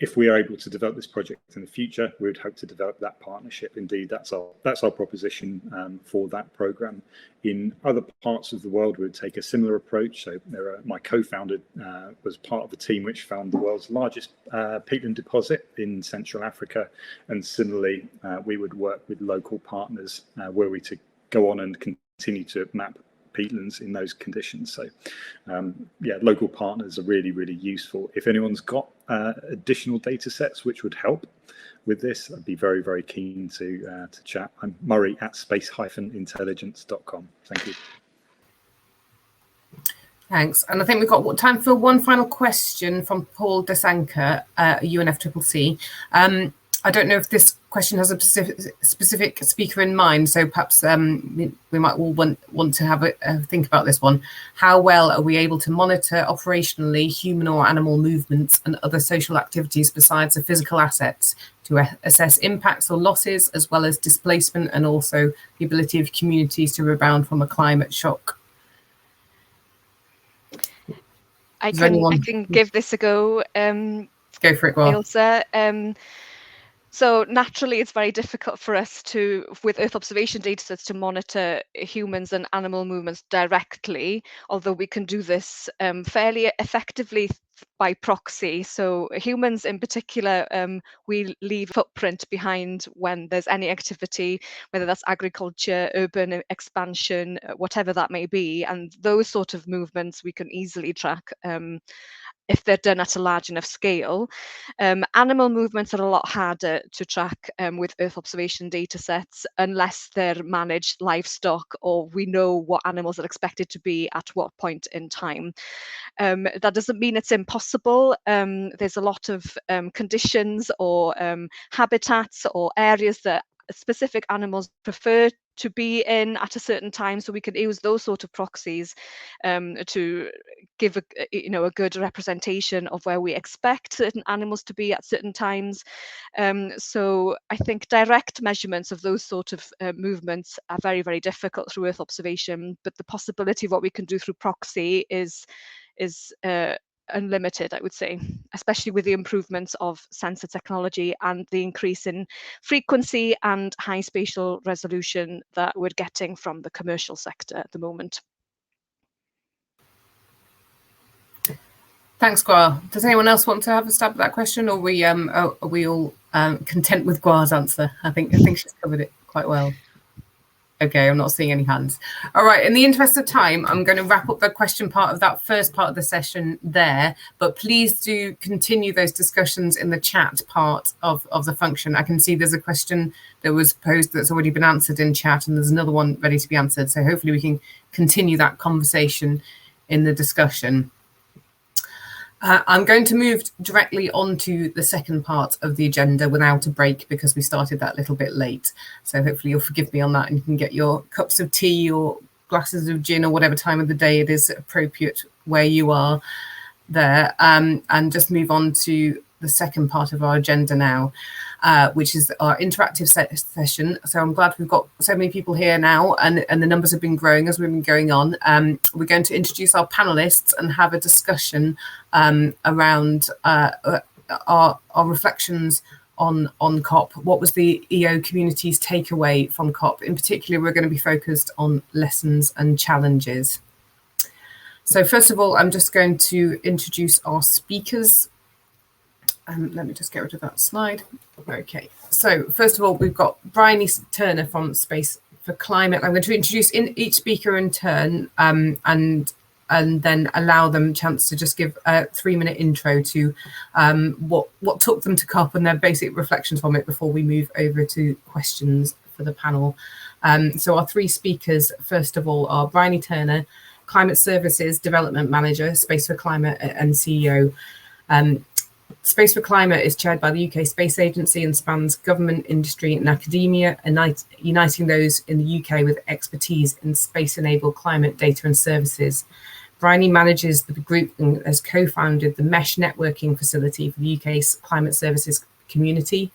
if we are able to develop this project in the future, we would hope to develop that partnership. Indeed, that's our proposition for that program. In other parts of the world, we would take a similar approach. So my co-founder was part of the team which found the world's largest peatland deposit in Central Africa. And similarly, we would work with local partners were we to go on and continue to map peatlands in those conditions. So yeah, local partners are really, really useful. If anyone's got additional data sets which would help with this, I'd be very, very keen to chat. I'm Murray at space-intelligence.com. Thank you. Thanks. And I think we've got time for one final question from Paul Desanka, UNFCCC. I don't know if this question has a specific speaker in mind, so perhaps we might all want to have a think about this one. How well are we able to monitor operationally human or animal movements and other social activities besides the physical assets to assess impacts or losses, as well as displacement and also the ability of communities to rebound from a climate shock? I can give this a go. Go for it, Gwa. Ailsa. So naturally, it's very difficult for us with Earth observation data sets, to monitor humans and animal movements directly, although we can do this fairly effectively by proxy. So humans in particular, we leave a footprint behind when there's any activity, whether that's agriculture, urban expansion, whatever that may be. And those sort of movements we can easily track if they're done at a large enough scale. Animal movements are a lot harder to track with Earth observation data sets unless they're managed livestock or we know what animals are expected to be at what point in time. That doesn't mean it's impossible. There's a lot of conditions or habitats or areas that specific animals prefer to be in at a certain time, so we can use those sort of proxies to give a good representation of where we expect certain animals to be at certain times. So I think direct measurements of those sort of movements are very, very difficult through Earth observation, but the possibility of what we can do through proxy is unlimited, I would say, especially with the improvements of sensor technology and the increase in frequency and high spatial resolution that we're getting from the commercial sector at the moment. Thanks, Gwa. Does anyone else want to have a stab at that question, or are we all content with Gwa's answer? I think she's covered it quite well. Okay, I'm not seeing any hands. All right, in the interest of time, I'm going to wrap up the question part of that first part of the session there, but please do continue those discussions in the chat part of the function. I can see there's a question that was posed that's already been answered in chat, and there's another one ready to be answered. So hopefully we can continue that conversation in the discussion. I'm going to move directly on to the second part of the agenda without a break because we started that a little bit late. So hopefully you'll forgive me on that and you can get your cups of tea or glasses of gin or whatever time of the day it is appropriate where you are there, and just move on to the second part of our agenda now, which is our interactive session. So I'm glad we've got so many people here now, and the numbers have been growing as we've been going on. We're going to introduce our panelists and have a discussion around our reflections on COP. What was the EO community's takeaway from COP? In particular, we're going to be focused on lessons and challenges. So first of all, I'm just going to introduce our speakers. Let me just get rid of that slide. Okay, so first of all, we've got Bryony Turner from Space for Climate. I'm going to introduce each speaker in turn and then allow them a chance to just give a 3-minute intro to what took them to COP and their basic reflections from it before we move over to questions for the panel. So our 3 speakers, first of all, are Bryony Turner, Climate Services Development Manager, Space for Climate and CEO. Space for Climate is chaired by the UK Space Agency and spans government, industry and academia, uniting those in the UK with expertise in space-enabled climate data and services. Bryony manages the group and has co-founded the Mesh Networking Facility for the UK's climate services community.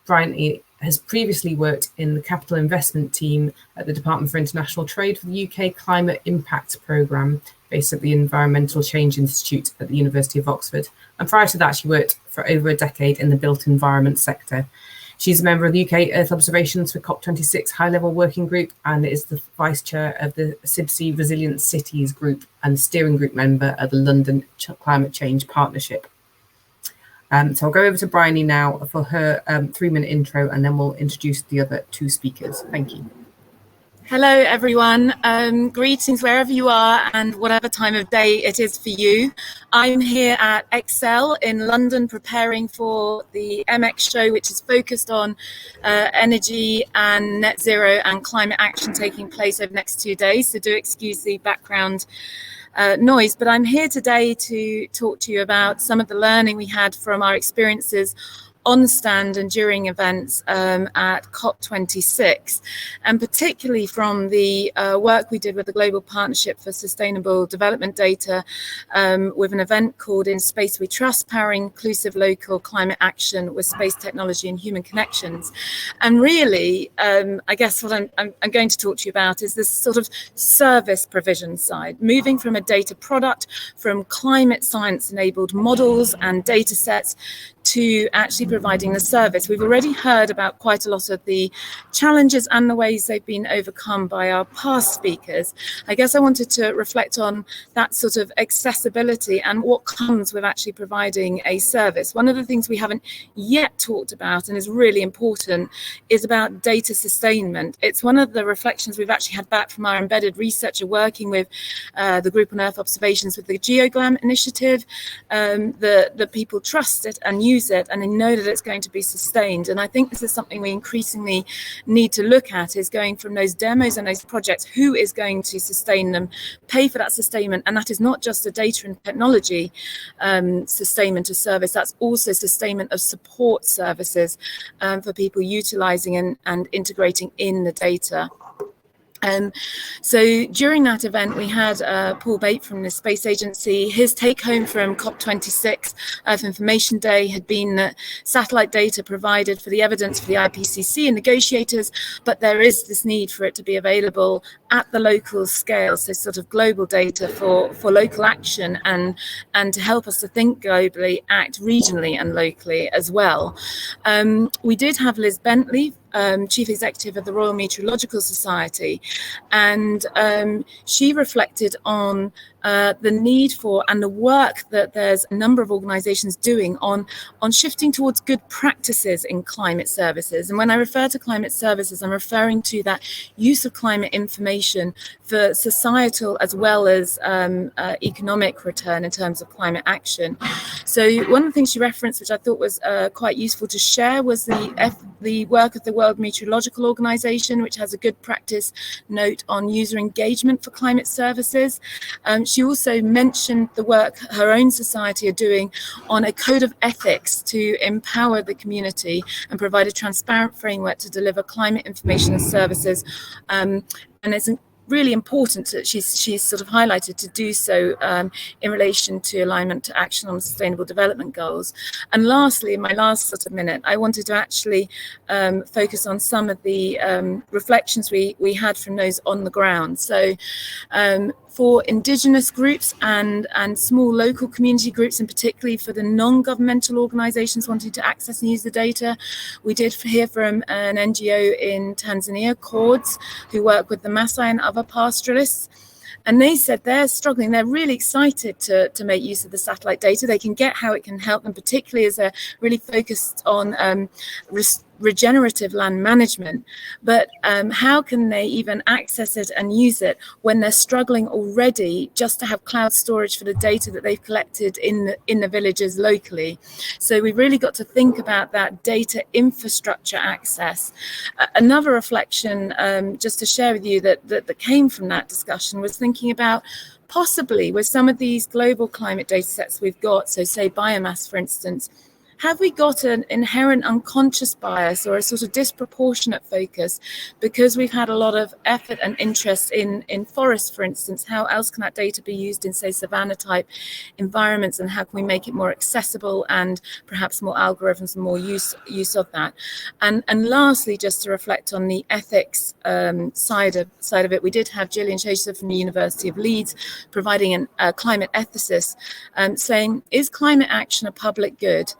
Bryony has previously worked in the capital investment team at the Department for International Trade for the UK Climate Impact Programme, based at the Environmental Change Institute at the University of Oxford. And prior to that, she worked for over a decade in the built environment sector. She's a member of the UK Earth Observations for COP26 High-Level Working Group and is the Vice Chair of the CIBSE Resilient Cities Group and Steering Group member at the London Climate Change Partnership. So I'll go over to Bryony now for her 3-minute intro, and then we'll introduce the other 2 speakers. Thank you. Hello, everyone. Greetings wherever you are and whatever time of day it is for you. I'm here at Excel in London preparing for the MX show, which is focused on energy and net zero and climate action taking place over the next 2 days. So do excuse the background noise, but I'm here today to talk to you about some of the learning we had from our experiences on the stand and during events at COP26, and particularly from the work we did with the Global Partnership for Sustainable Development Data with an event called In Space We Trust, Powering Inclusive Local Climate Action with Space Technology and Human Connections. And really, I guess what I'm going to talk to you about is this sort of service provision side, moving from a data product, from climate science enabled models and data sets to actually providing the service. We've already heard about quite a lot of the challenges and the ways they've been overcome by our past speakers. I guess I wanted to reflect on that sort of accessibility and what comes with actually providing a service. One of the things we haven't yet talked about and is really important is about data sustainment. It's one of the reflections we've actually had back from our embedded researcher working with the group on Earth observations with the GeoGlam initiative. The people trust it and use it, and they know that it's going to be sustained. And I think this is something we increasingly need to look at, is going from those demos and those projects, who is going to sustain them, pay for that sustainment. And that is not just a data and technology sustainment of service, that's also sustainment of support services for people utilizing and integrating in the data. So during that event, we had Paul Bate from the Space Agency. His take home from COP26 Earth Information Day had been that satellite data provided for the evidence for the IPCC and negotiators, but there is this need for it to be available at the local scale, so sort of global data for local action and to help us to think globally, act regionally and locally as well. We did have Liz Bentley, Chief Executive of the Royal Meteorological Society, and she reflected on the need for and the work that there's a number of organisations doing on shifting towards good practices in climate services. And when I refer to climate services, I'm referring to that use of climate information for societal as well as economic return in terms of climate action. So one of the things she referenced, which I thought was quite useful to share, was the work of the World Meteorological Organization, which has a good practice note on user engagement for climate services. She also mentioned the work her own society are doing on a code of ethics to empower the community and provide a transparent framework to deliver climate information and services. And it's really important that she's sort of highlighted to do so in relation to alignment to action on sustainable development goals. And lastly, in my last sort of minute, I wanted to actually focus on some of the reflections we had from those on the ground. So for Indigenous groups and small local community groups, and particularly for the non-governmental organisations wanting to access and use the data, we did hear from an NGO in Tanzania, Cords, who work with the Maasai and other pastoralists. And they said they're struggling. They're really excited to make use of the satellite data. They can get how it can help them, particularly as they're really focused on regenerative land management. But how can they even access it and use it when they're struggling already just to have cloud storage for the data that they've collected in the villages locally? So we've really got to think about that data infrastructure access. Another reflection, just to share with you that came from that discussion, was thinking about possibly with some of these global climate data sets we've got, so say biomass, for instance, have we got an inherent unconscious bias or a sort of disproportionate focus because we've had a lot of effort and interest in forests, for instance? How else can that data be used in, say, savanna type environments, and how can we make it more accessible and perhaps more algorithms and more use of that? And lastly, just to reflect on the ethics side of it, we did have Gillian Chaser from the University of Leeds providing a climate ethicist saying, is climate action a public good?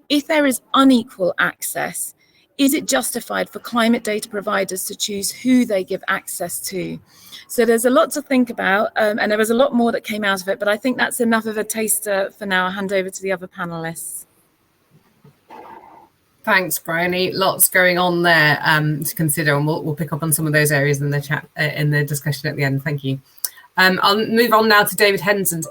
If there is unequal access, is it justified for climate data providers to choose who they give access to? So there's a lot to think about, and there was a lot more that came out of it, but I think that's enough of a taster for now. I'll hand over to the other panelists. Thanks, Bryony. Lots going on there to consider, and we'll pick up on some of those areas in the chat, in the discussion at the end. Thank you. I'll move on now to David Henderson,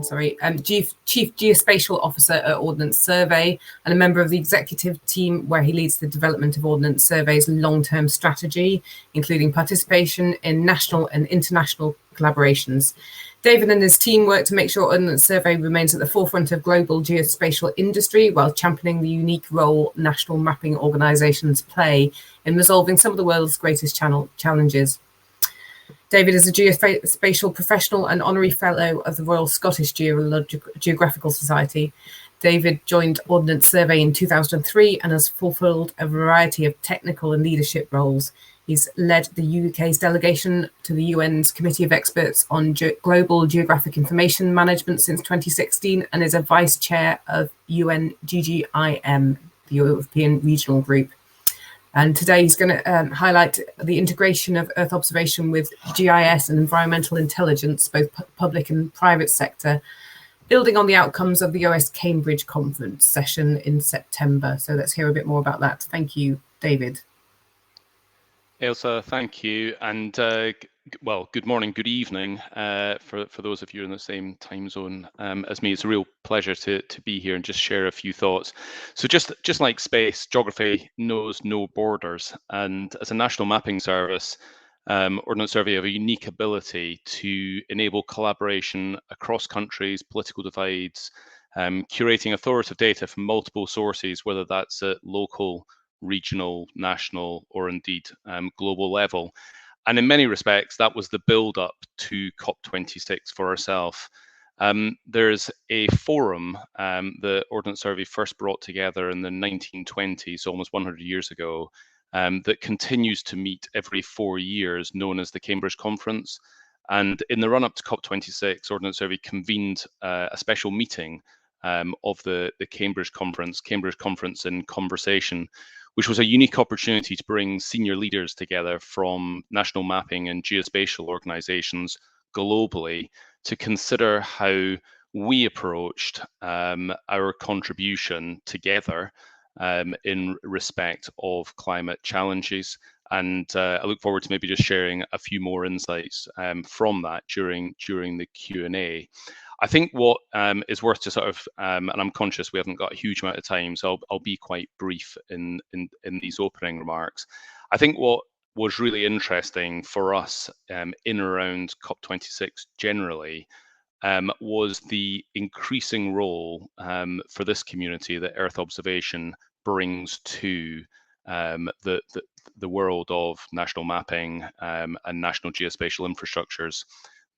Chief Geospatial Officer at Ordnance Survey and a member of the executive team where he leads the development of Ordnance Survey's long-term strategy, including participation in national and international collaborations. David and his team work to make sure Ordnance Survey remains at the forefront of global geospatial industry while championing the unique role national mapping organisations play in resolving some of the world's greatest challenges. David is a geospatial professional and honorary fellow of the Royal Scottish Geographical Society. David joined Ordnance Survey in 2003 and has fulfilled a variety of technical and leadership roles, He's led the UK's delegation to the UN's Committee of Experts on Global Geographic Information Management since 2016 and is a vice chair of UNGGIM, the European Regional Group. And today he's going to highlight the integration of Earth observation with GIS and environmental intelligence, both public and private sector, building on the outcomes of the OS Cambridge conference session in September. So let's hear a bit more about that. Thank you, David. Ailsa, thank you. And well, good morning, good evening for those of you in the same time zone as me. It's a real pleasure to be here and just share a few thoughts. So just like space, geography knows no borders. And as a national mapping service, Ordnance Survey have a unique ability to enable collaboration across countries, political divides, curating authoritative data from multiple sources, whether that's at local, regional, national, or indeed global level. And in many respects, that was the build-up to COP26 for ourselves. There's a forum the Ordnance Survey first brought together in the 1920s, almost 100 years ago, that continues to meet every 4 years, known as the Cambridge Conference. And in the run-up to COP26, Ordnance Survey convened a special meeting of the Cambridge Conference in Conversation, which was a unique opportunity to bring senior leaders together from national mapping and geospatial organizations globally to consider how we approached our contribution together in respect of climate challenges. And I look forward to maybe just sharing a few more insights from that during the Q&A. I think what is worth to sort of, and I'm conscious we haven't got a huge amount of time, so I'll be quite brief in these opening remarks. I think what was really interesting for us in around COP26 generally was the increasing role for this community that Earth observation brings to the world of national mapping and national geospatial infrastructures.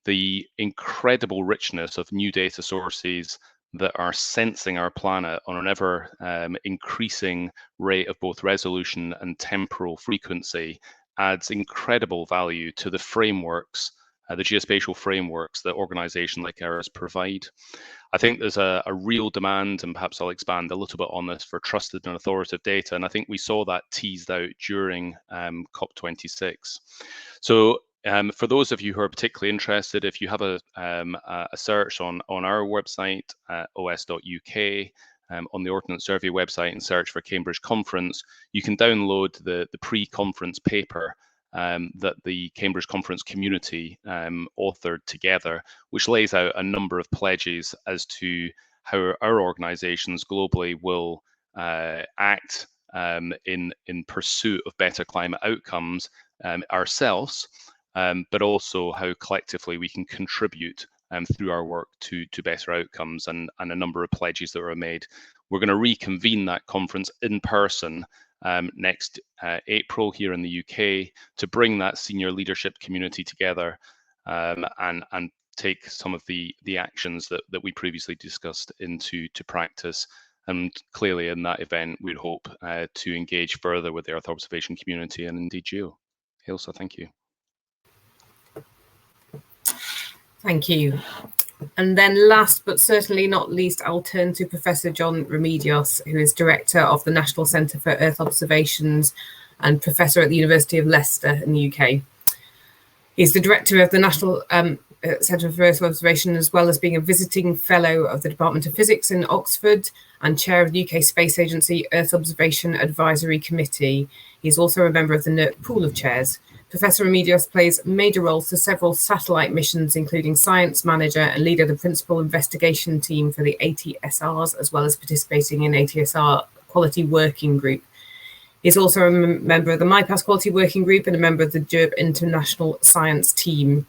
The incredible richness of new data sources that are sensing our planet on an ever increasing rate of both resolution and temporal frequency adds incredible value to the frameworks, the geospatial frameworks that organizations like ours provide. I think there's a real demand, and perhaps I'll expand a little bit on this, for trusted and authoritative data. And I think we saw that teased out during COP26. So for those of you who are particularly interested, if you have a search on our website, os.uk, on the Ordnance Survey website and search for Cambridge Conference, you can download the pre-conference paper that the Cambridge Conference community authored together, which lays out a number of pledges as to how our organizations globally will act in pursuit of better climate outcomes ourselves, but also how collectively we can contribute through our work to better outcomes, and a number of pledges that were made. We're going to reconvene that conference in person next April here in the UK to bring that senior leadership community together and take some of the actions that we previously discussed into practice. And clearly in that event, we'd hope to engage further with the Earth observation community and indeed Geo. Ailsa, thank you. Thank you. And then last but certainly not least, I'll turn to Professor John Remedios, who is Director of the National Centre for Earth Observations and Professor at the University of Leicester in the UK. He's the Director of the National Centre for Earth Observation, as well as being a visiting Fellow of the Department of Physics in Oxford and Chair of the UK Space Agency Earth Observation Advisory Committee. He's also a member of the NERC Pool of Chairs. Professor Remedios plays major roles for several satellite missions, including science manager and leader of the principal investigation team for the ATSRs, as well as participating in ATSR Quality Working Group. He's also a member of the MyPass Quality Working Group and a member of the GERB International Science Team.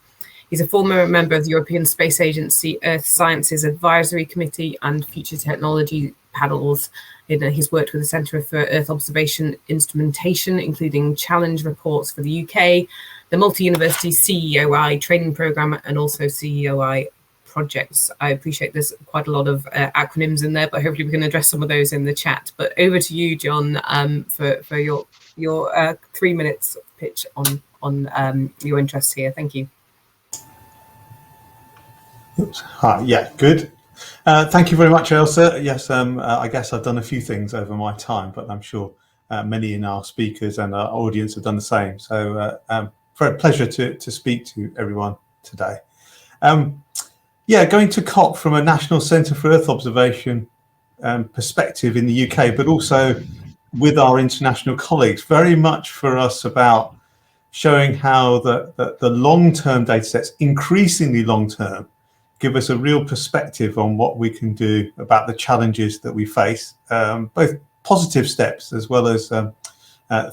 He's a former member of the European Space Agency Earth Sciences Advisory Committee and Future Technology Panels. He's worked with the Centre for Earth Observation Instrumentation, including challenge reports for the UK, the multi-university CEOI training programme, and also CEOI projects. I appreciate there's quite a lot of acronyms in there, but hopefully we can address some of those in the chat. But over to you, John, for your 3 minutes pitch on your interests here. Thank you. Oops. Hi, yeah, good. Thank you very much, Ailsa. Yes, I guess I've done a few things over my time, but I'm sure many in our speakers and our audience have done the same. So for a pleasure to speak to everyone today. Yeah, going to COP from a National Centre for Earth Observation perspective in the UK, but also with our international colleagues, very much for us about showing how the long-term data sets, increasingly long-term, give us a real perspective on what we can do about the challenges that we face, both positive steps as well as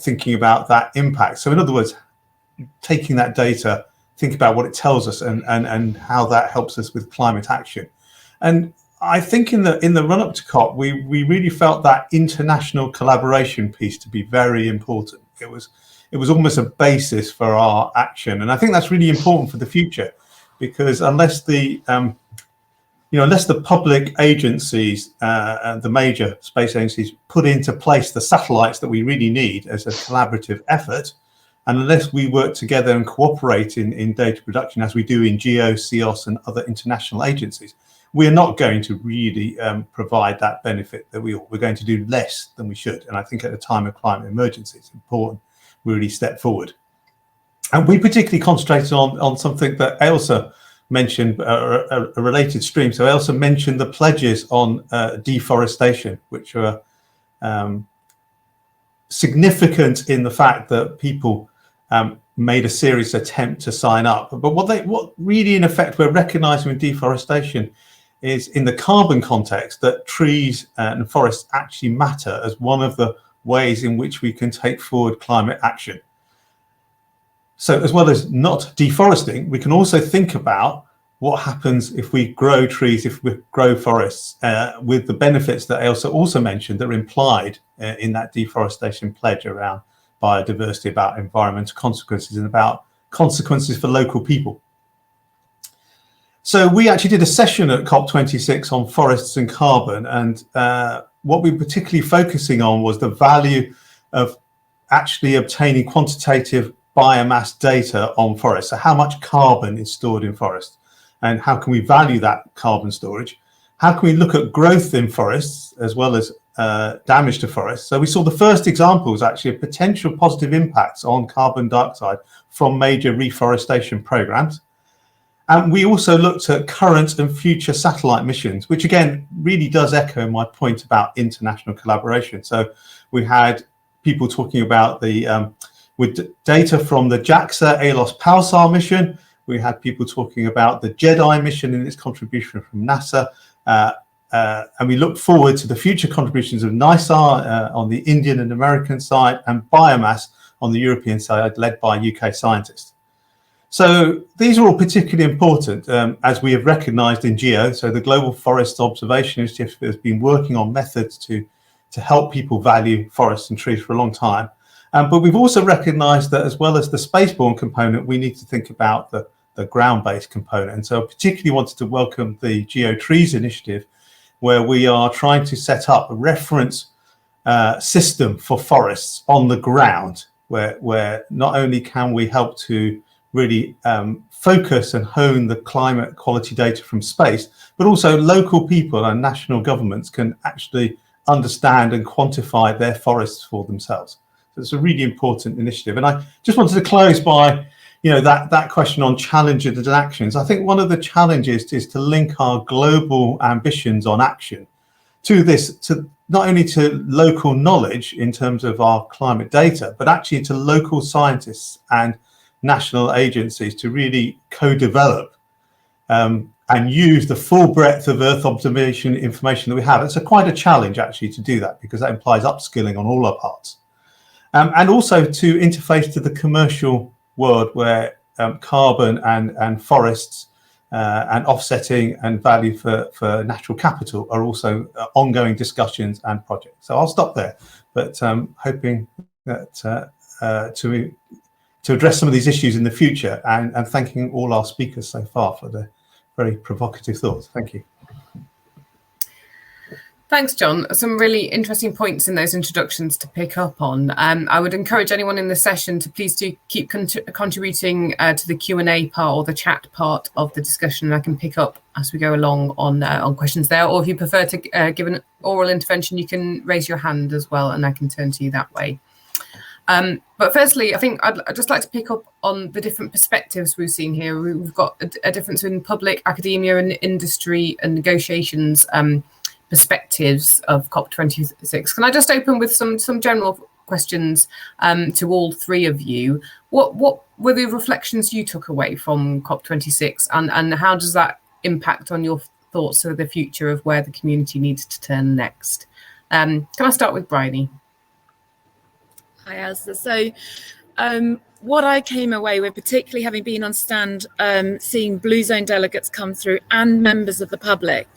thinking about that impact. So in other words, taking that data, think about what it tells us and how that helps us with climate action. And I think in the run-up to COP, we really felt that international collaboration piece to be very important. It was almost a basis for our action. And I think that's really important for the future, because unless the public agencies and the major space agencies put into place the satellites that we really need as a collaborative effort, and unless we work together and cooperate in data production as we do in GEO, CEOS and other international agencies, we're not going to really provide that benefit that we're going to do less than we should. And I think at a time of climate emergency, it's important we really step forward. And we particularly concentrated on something that Ailsa mentioned, a related stream. So Ailsa mentioned the pledges on deforestation, which are significant in the fact that people made a serious attempt to sign up. But what really in effect we're recognizing with deforestation is in the carbon context that trees and forests actually matter as one of the ways in which we can take forward climate action. So as well as not deforesting, we can also think about what happens if we grow trees, if we grow forests, with the benefits that Ailsa also mentioned that are implied in that deforestation pledge around biodiversity, about environmental consequences and about consequences for local people. So we actually did a session at COP26 on forests and carbon, and what we were particularly focusing on was the value of actually obtaining quantitative biomass data on forests. So how much carbon is stored in forests, and how can we value that carbon storage? How can we look at growth in forests as well as damage to forests? So we saw the first examples actually of potential positive impacts on carbon dioxide from major reforestation programs. And we also looked at current and future satellite missions, which again really does echo my point about international collaboration. So we had people talking about with data from the JAXA ALOS PALSAR mission. We had people talking about the JEDI mission and its contribution from NASA. And we look forward to the future contributions of NISAR on the Indian and American side, and biomass on the European side, led by UK scientists. So these are all particularly important, as we have recognised in GEO. So the Global Forest Observation Initiative has been working on methods to help people value forests and trees for a long time. But we've also recognised that as well as the spaceborne component, we need to think about the ground-based component. And so I particularly wanted to welcome the GEO Trees initiative, where we are trying to set up a reference system for forests on the ground, where not only can we help to really focus and hone the climate quality data from space, but also local people and national governments can actually understand and quantify their forests for themselves. So it's a really important initiative. And I just wanted to close by, that question on challenges and actions. I think one of the challenges is to link our global ambitions on action to not only to local knowledge in terms of our climate data, but actually to local scientists and national agencies to really co-develop and use the full breadth of Earth observation information that we have. It's quite a challenge actually to do that, because that implies upskilling on all our parts. And also to interface to the commercial world where carbon and forests and offsetting and value for natural capital are also ongoing discussions and projects. So I'll stop there, but hoping that to address some of these issues in the future, and thanking all our speakers so far for very provocative thoughts. Thank you. Thanks, John. Some really interesting points in those introductions to pick up on. I would encourage anyone in the session to please do keep contributing to the Q&A part or the chat part of the discussion. I can pick up as we go along on questions there, or if you prefer to give an oral intervention, you can raise your hand as well, and I can turn to you that way. But firstly, I think I'd just like to pick up on the different perspectives we've seen here. We've got a difference in public, academia and industry and negotiations perspectives of COP26. Can I just open with some general questions to all three of you? What were the reflections you took away from COP26, and how does that impact on your thoughts of the future of where the community needs to turn next? Can I start with Bryony? Hi, Elsa. So what I came away with, particularly having been on stand, seeing Blue Zone delegates come through and members of the public,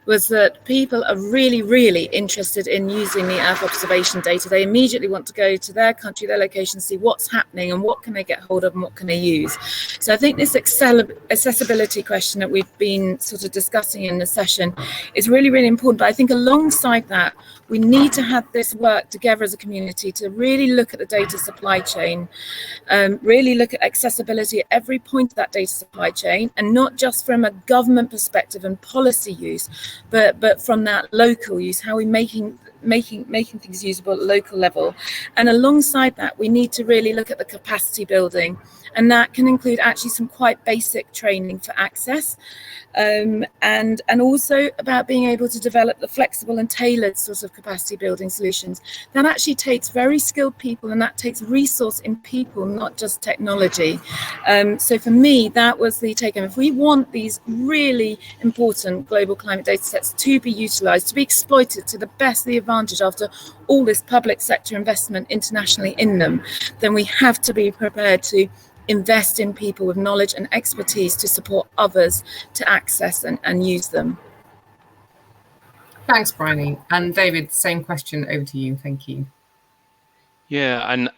was that people are really, really interested in using the Earth observation data. They immediately want to go to their country, their location, see what's happening and what can they get hold of and what can they use. So I think this accessibility question that we've been sort of discussing in the session is really, really important. But I think alongside that, we need to have this work together as a community to really look at the data supply chain, really look at accessibility at every point of that data supply chain, and not just from a government perspective and policy use, but from that local use, how we're making things usable at local level. And alongside that, we need to really look at the capacity building, and that can include actually some quite basic training for access, and also about being able to develop the flexible and tailored sorts of capacity building solutions. That actually takes very skilled people, and that takes resource in people, not just technology. So for me, that was the take home. If we want these really important global climate data sets to be utilised, to be exploited to the best of the advantage after all this public sector investment internationally in them, then we have to be prepared to invest in people with knowledge and expertise to support others to access and use them. Thanks, Bryony. And David, same question over to you. Thank you. Yeah, and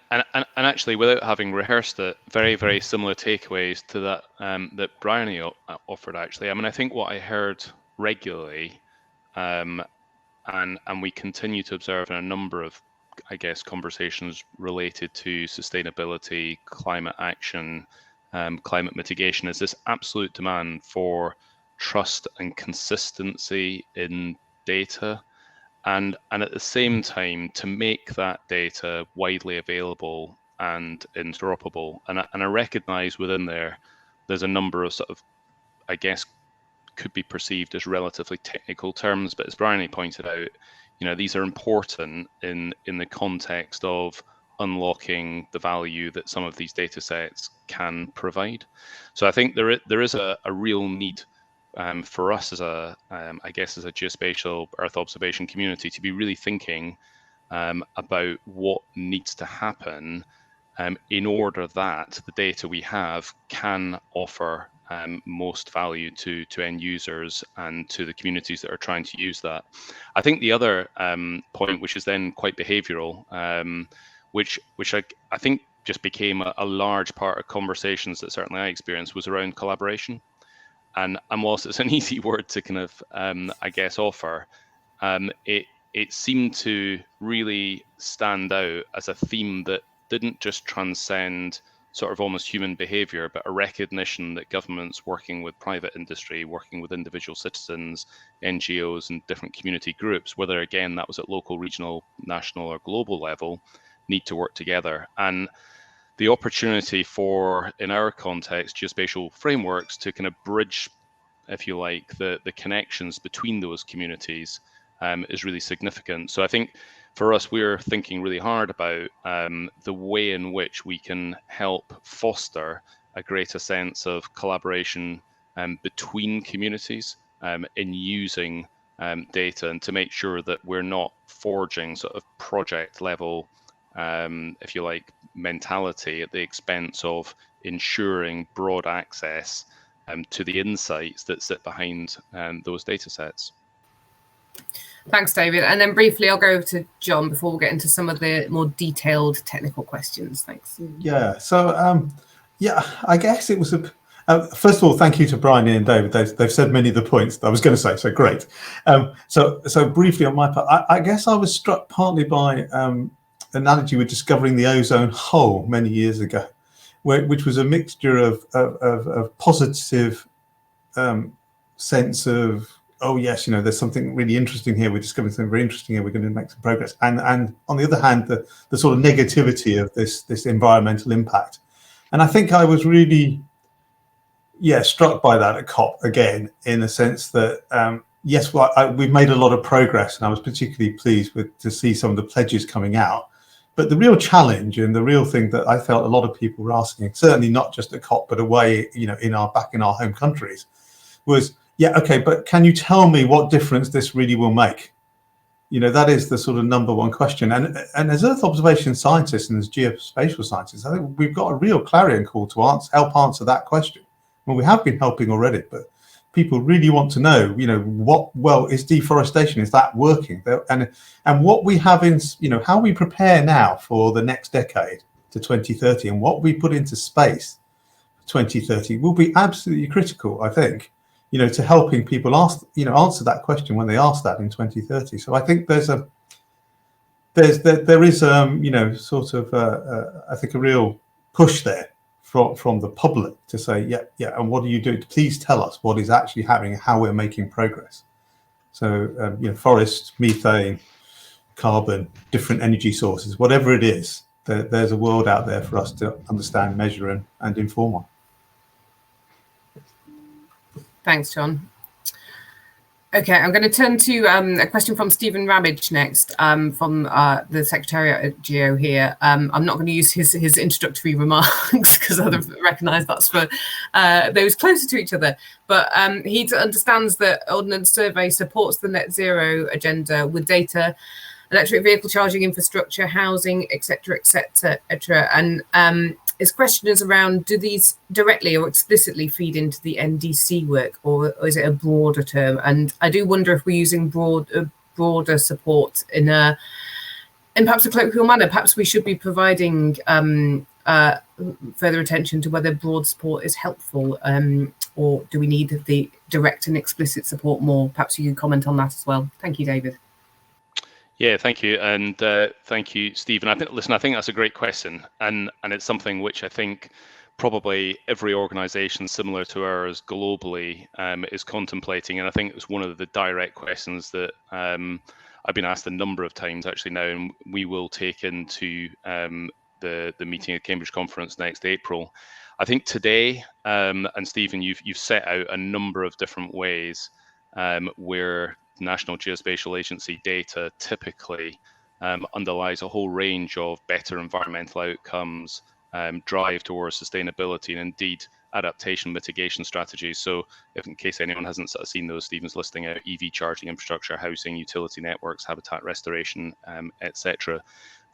actually, without having rehearsed it, very, very similar takeaways to that that Bryony offered, actually. I mean, I think what I heard regularly, and we continue to observe in a number of, I guess, conversations related to sustainability, climate action, climate mitigation, is this absolute demand for trust and consistency in data, and at the same time to make that data widely available and interoperable. And I recognize within there's a number of sort of, I guess, could be perceived as relatively technical terms, but as Bryony pointed out, you know, these are important in the context of unlocking the value that some of these data sets can provide. So I think there is a real need for us as I guess as a geospatial Earth observation community to be really thinking about what needs to happen in order that the data we have can offer most value to end users and to the communities that are trying to use that. I think the other point, which is then quite behavioural, which I think just became a large part of conversations that certainly I experienced, was around collaboration. And whilst it's an easy word to kind of, I guess, offer, it seemed to really stand out as a theme that didn't just transcend sort of almost human behavior, but a recognition that governments working with private industry, working with individual citizens, NGOs and different community groups, whether again that was at local, regional, national or global level, need to work together. And the opportunity for, in our context, geospatial frameworks to kind of bridge, if you like, the connections between those communities is really significant. So I think for us, we're thinking really hard about the way in which we can help foster a greater sense of collaboration between communities in using data, and to make sure that we're not forging sort of project level, if you like, mentality at the expense of ensuring broad access to the insights that sit behind those data sets. Thanks, David. And then briefly, I'll go over to John before we get into some of the more detailed technical questions. Thanks. Yeah. So, yeah, I guess it was First of all, thank you to Bryony and David. They've said many of the points that I was going to say, so great. So briefly on my part, I guess I was struck partly by an analogy with discovering the ozone hole many years ago, which was a mixture of positive sense of, oh yes, there's something really interesting here, we're discovering something very interesting here, we're going to make some progress, and on the other hand, the sort of negativity of this environmental impact. And I think I was really struck by that at COP again, in the sense that yes, we've made a lot of progress, and I was particularly pleased to see some of the pledges coming out. But the real challenge and the real thing that I felt a lot of people were asking, certainly not just at COP, but away, back in our home countries, was, but can you tell me what difference this really will make? That is the sort of number one question. And as Earth observation scientists and as geospatial scientists, I think we've got a real clarion call to help answer that question. Well, we have been helping already, but people really want to know, is deforestation, is that working? And what we have in, how we prepare now for the next decade to 2030, and what we put into space for 2030 will be absolutely critical, I think, to helping people answer that question when they ask that in 2030. So I think there is sort of I think a real push there from the public to say, and what are you doing? Please tell us what is actually happening, how we're making progress. So forests, methane, carbon, different energy sources, whatever it is, there's a world out there for us to understand, measure, and inform on. Thanks, John. Okay, I'm going to turn to a question from Stephen Ramage next, from the Secretariat at Geo here. I'm not going to use his introductory remarks because I recognise that's for those closer to each other. But he understands that Ordnance Survey supports the net zero agenda with data, electric vehicle charging infrastructure, housing, etc., and his question is around, do these directly or explicitly feed into the NDC work, or is it a broader term? And I do wonder if we're using broader support in perhaps a colloquial manner. Perhaps we should be providing further attention to whether broad support is helpful, or do we need the direct and explicit support more? Perhaps you could comment on that as well. Thank you, David. Yeah, thank you, and thank you, Stephen. I think that's a great question, and it's something which I think probably every organisation similar to ours globally is contemplating, and I think it's one of the direct questions that I've been asked a number of times actually now, and we will take into the meeting at Cambridge Conference next April. I think today, and Stephen, you've set out a number of different ways where National Geospatial Agency data typically underlies a whole range of better environmental outcomes, drive towards sustainability, and indeed adaptation mitigation strategies. So if in case anyone hasn't sort of seen those, Stephen's listing out EV charging infrastructure, housing, utility networks, habitat restoration, etc.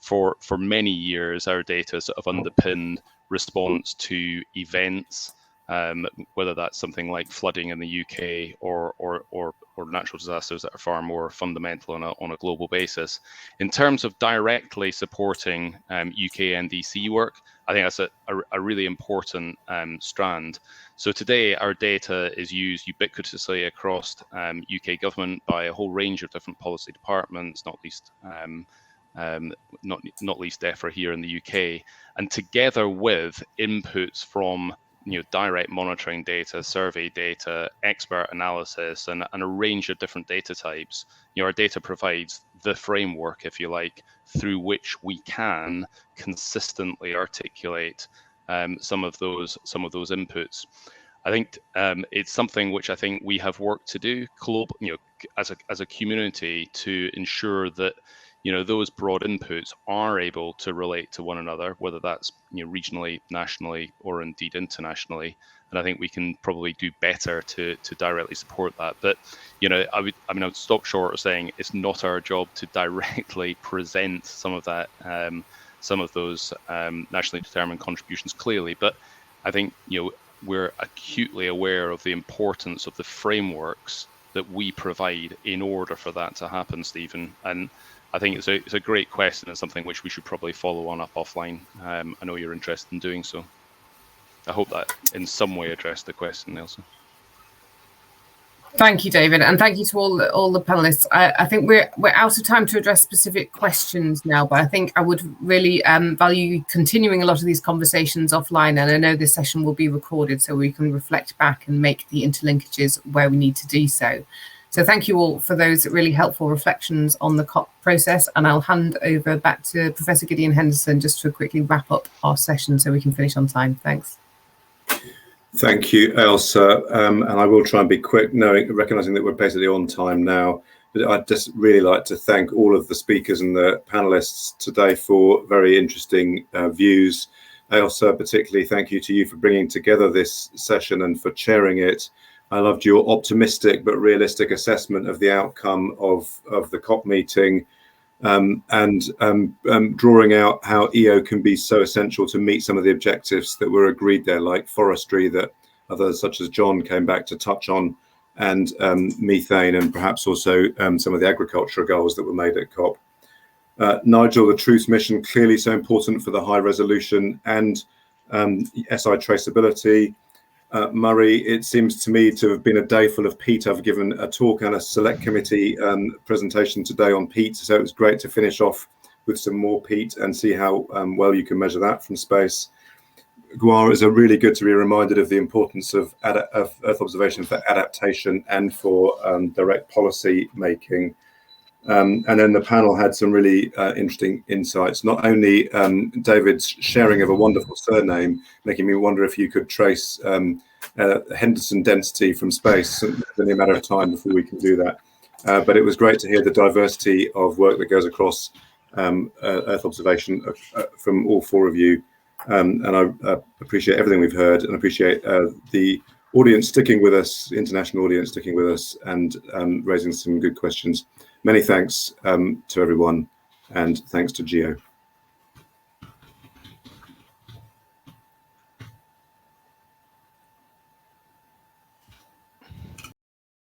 For many years, our data sort of underpinned response to events, whether that's something like flooding in the UK or natural disasters that are far more fundamental on a global basis. In terms of directly supporting UK NDC work, I think that's a really important strand. So today our data is used ubiquitously across UK government by a whole range of different policy departments, not least DEFRA here in the UK, and together with inputs from direct monitoring data, survey data, expert analysis, and a range of different data types. Our data provides the framework, if you like, through which we can consistently articulate some of those inputs. I think it's something which I think we have work to do, as a community, to ensure that those broad inputs are able to relate to one another, whether that's regionally, nationally, or indeed internationally. And I think we can probably do better to directly support that. But I would stop short of saying it's not our job to directly present some of that, some of those nationally determined contributions clearly. But I think we're acutely aware of the importance of the frameworks that we provide in order for that to happen, Stephen. And I think it's a great question and something which we should probably follow on up offline. I know you're interested in doing so. I hope that in some way addressed the question, Elsa. Thank you, David, and thank you to all the panelists. I think we're out of time to address specific questions now, but I think I would really value continuing a lot of these conversations offline, and I know this session will be recorded so we can reflect back and make the interlinkages where we need to do so. So thank you all for those really helpful reflections on the COP process, and I'll hand over back to Professor Gideon Henderson just to quickly wrap up our session so we can finish on time. Thanks. Thank you, Elsa, and I will try and be quick, recognizing that we're basically on time now. But I'd just really like to thank all of the speakers and the panelists today for very interesting views. Elsa, particularly thank you to you for bringing together this session and for chairing it. I loved your optimistic but realistic assessment of the outcome of the COP meeting. And drawing out how EO can be so essential to meet some of the objectives that were agreed there, like forestry, that others such as John came back to touch on, and methane, and perhaps also some of the agricultural goals that were made at COP. Nigel, the Truth mission, clearly so important for the high resolution and SI traceability. Murray, it seems to me to have been a day full of peat. I've given a talk and a select committee presentation today on peat, so it was great to finish off with some more peat and see how well you can measure that from space. Gwar, is really good to be reminded of the importance of Earth observation for adaptation and for direct policy making. And then the panel had some really interesting insights. Not only David's sharing of a wonderful surname, making me wonder if you could trace Henderson density from space. It's only a matter of time before we can do that. But it was great to hear the diversity of work that goes across Earth observation from all four of you. And I appreciate everything we've heard, and appreciate the audience sticking with us, international audience sticking with us, and raising some good questions. Many thanks to everyone, and thanks to Geo.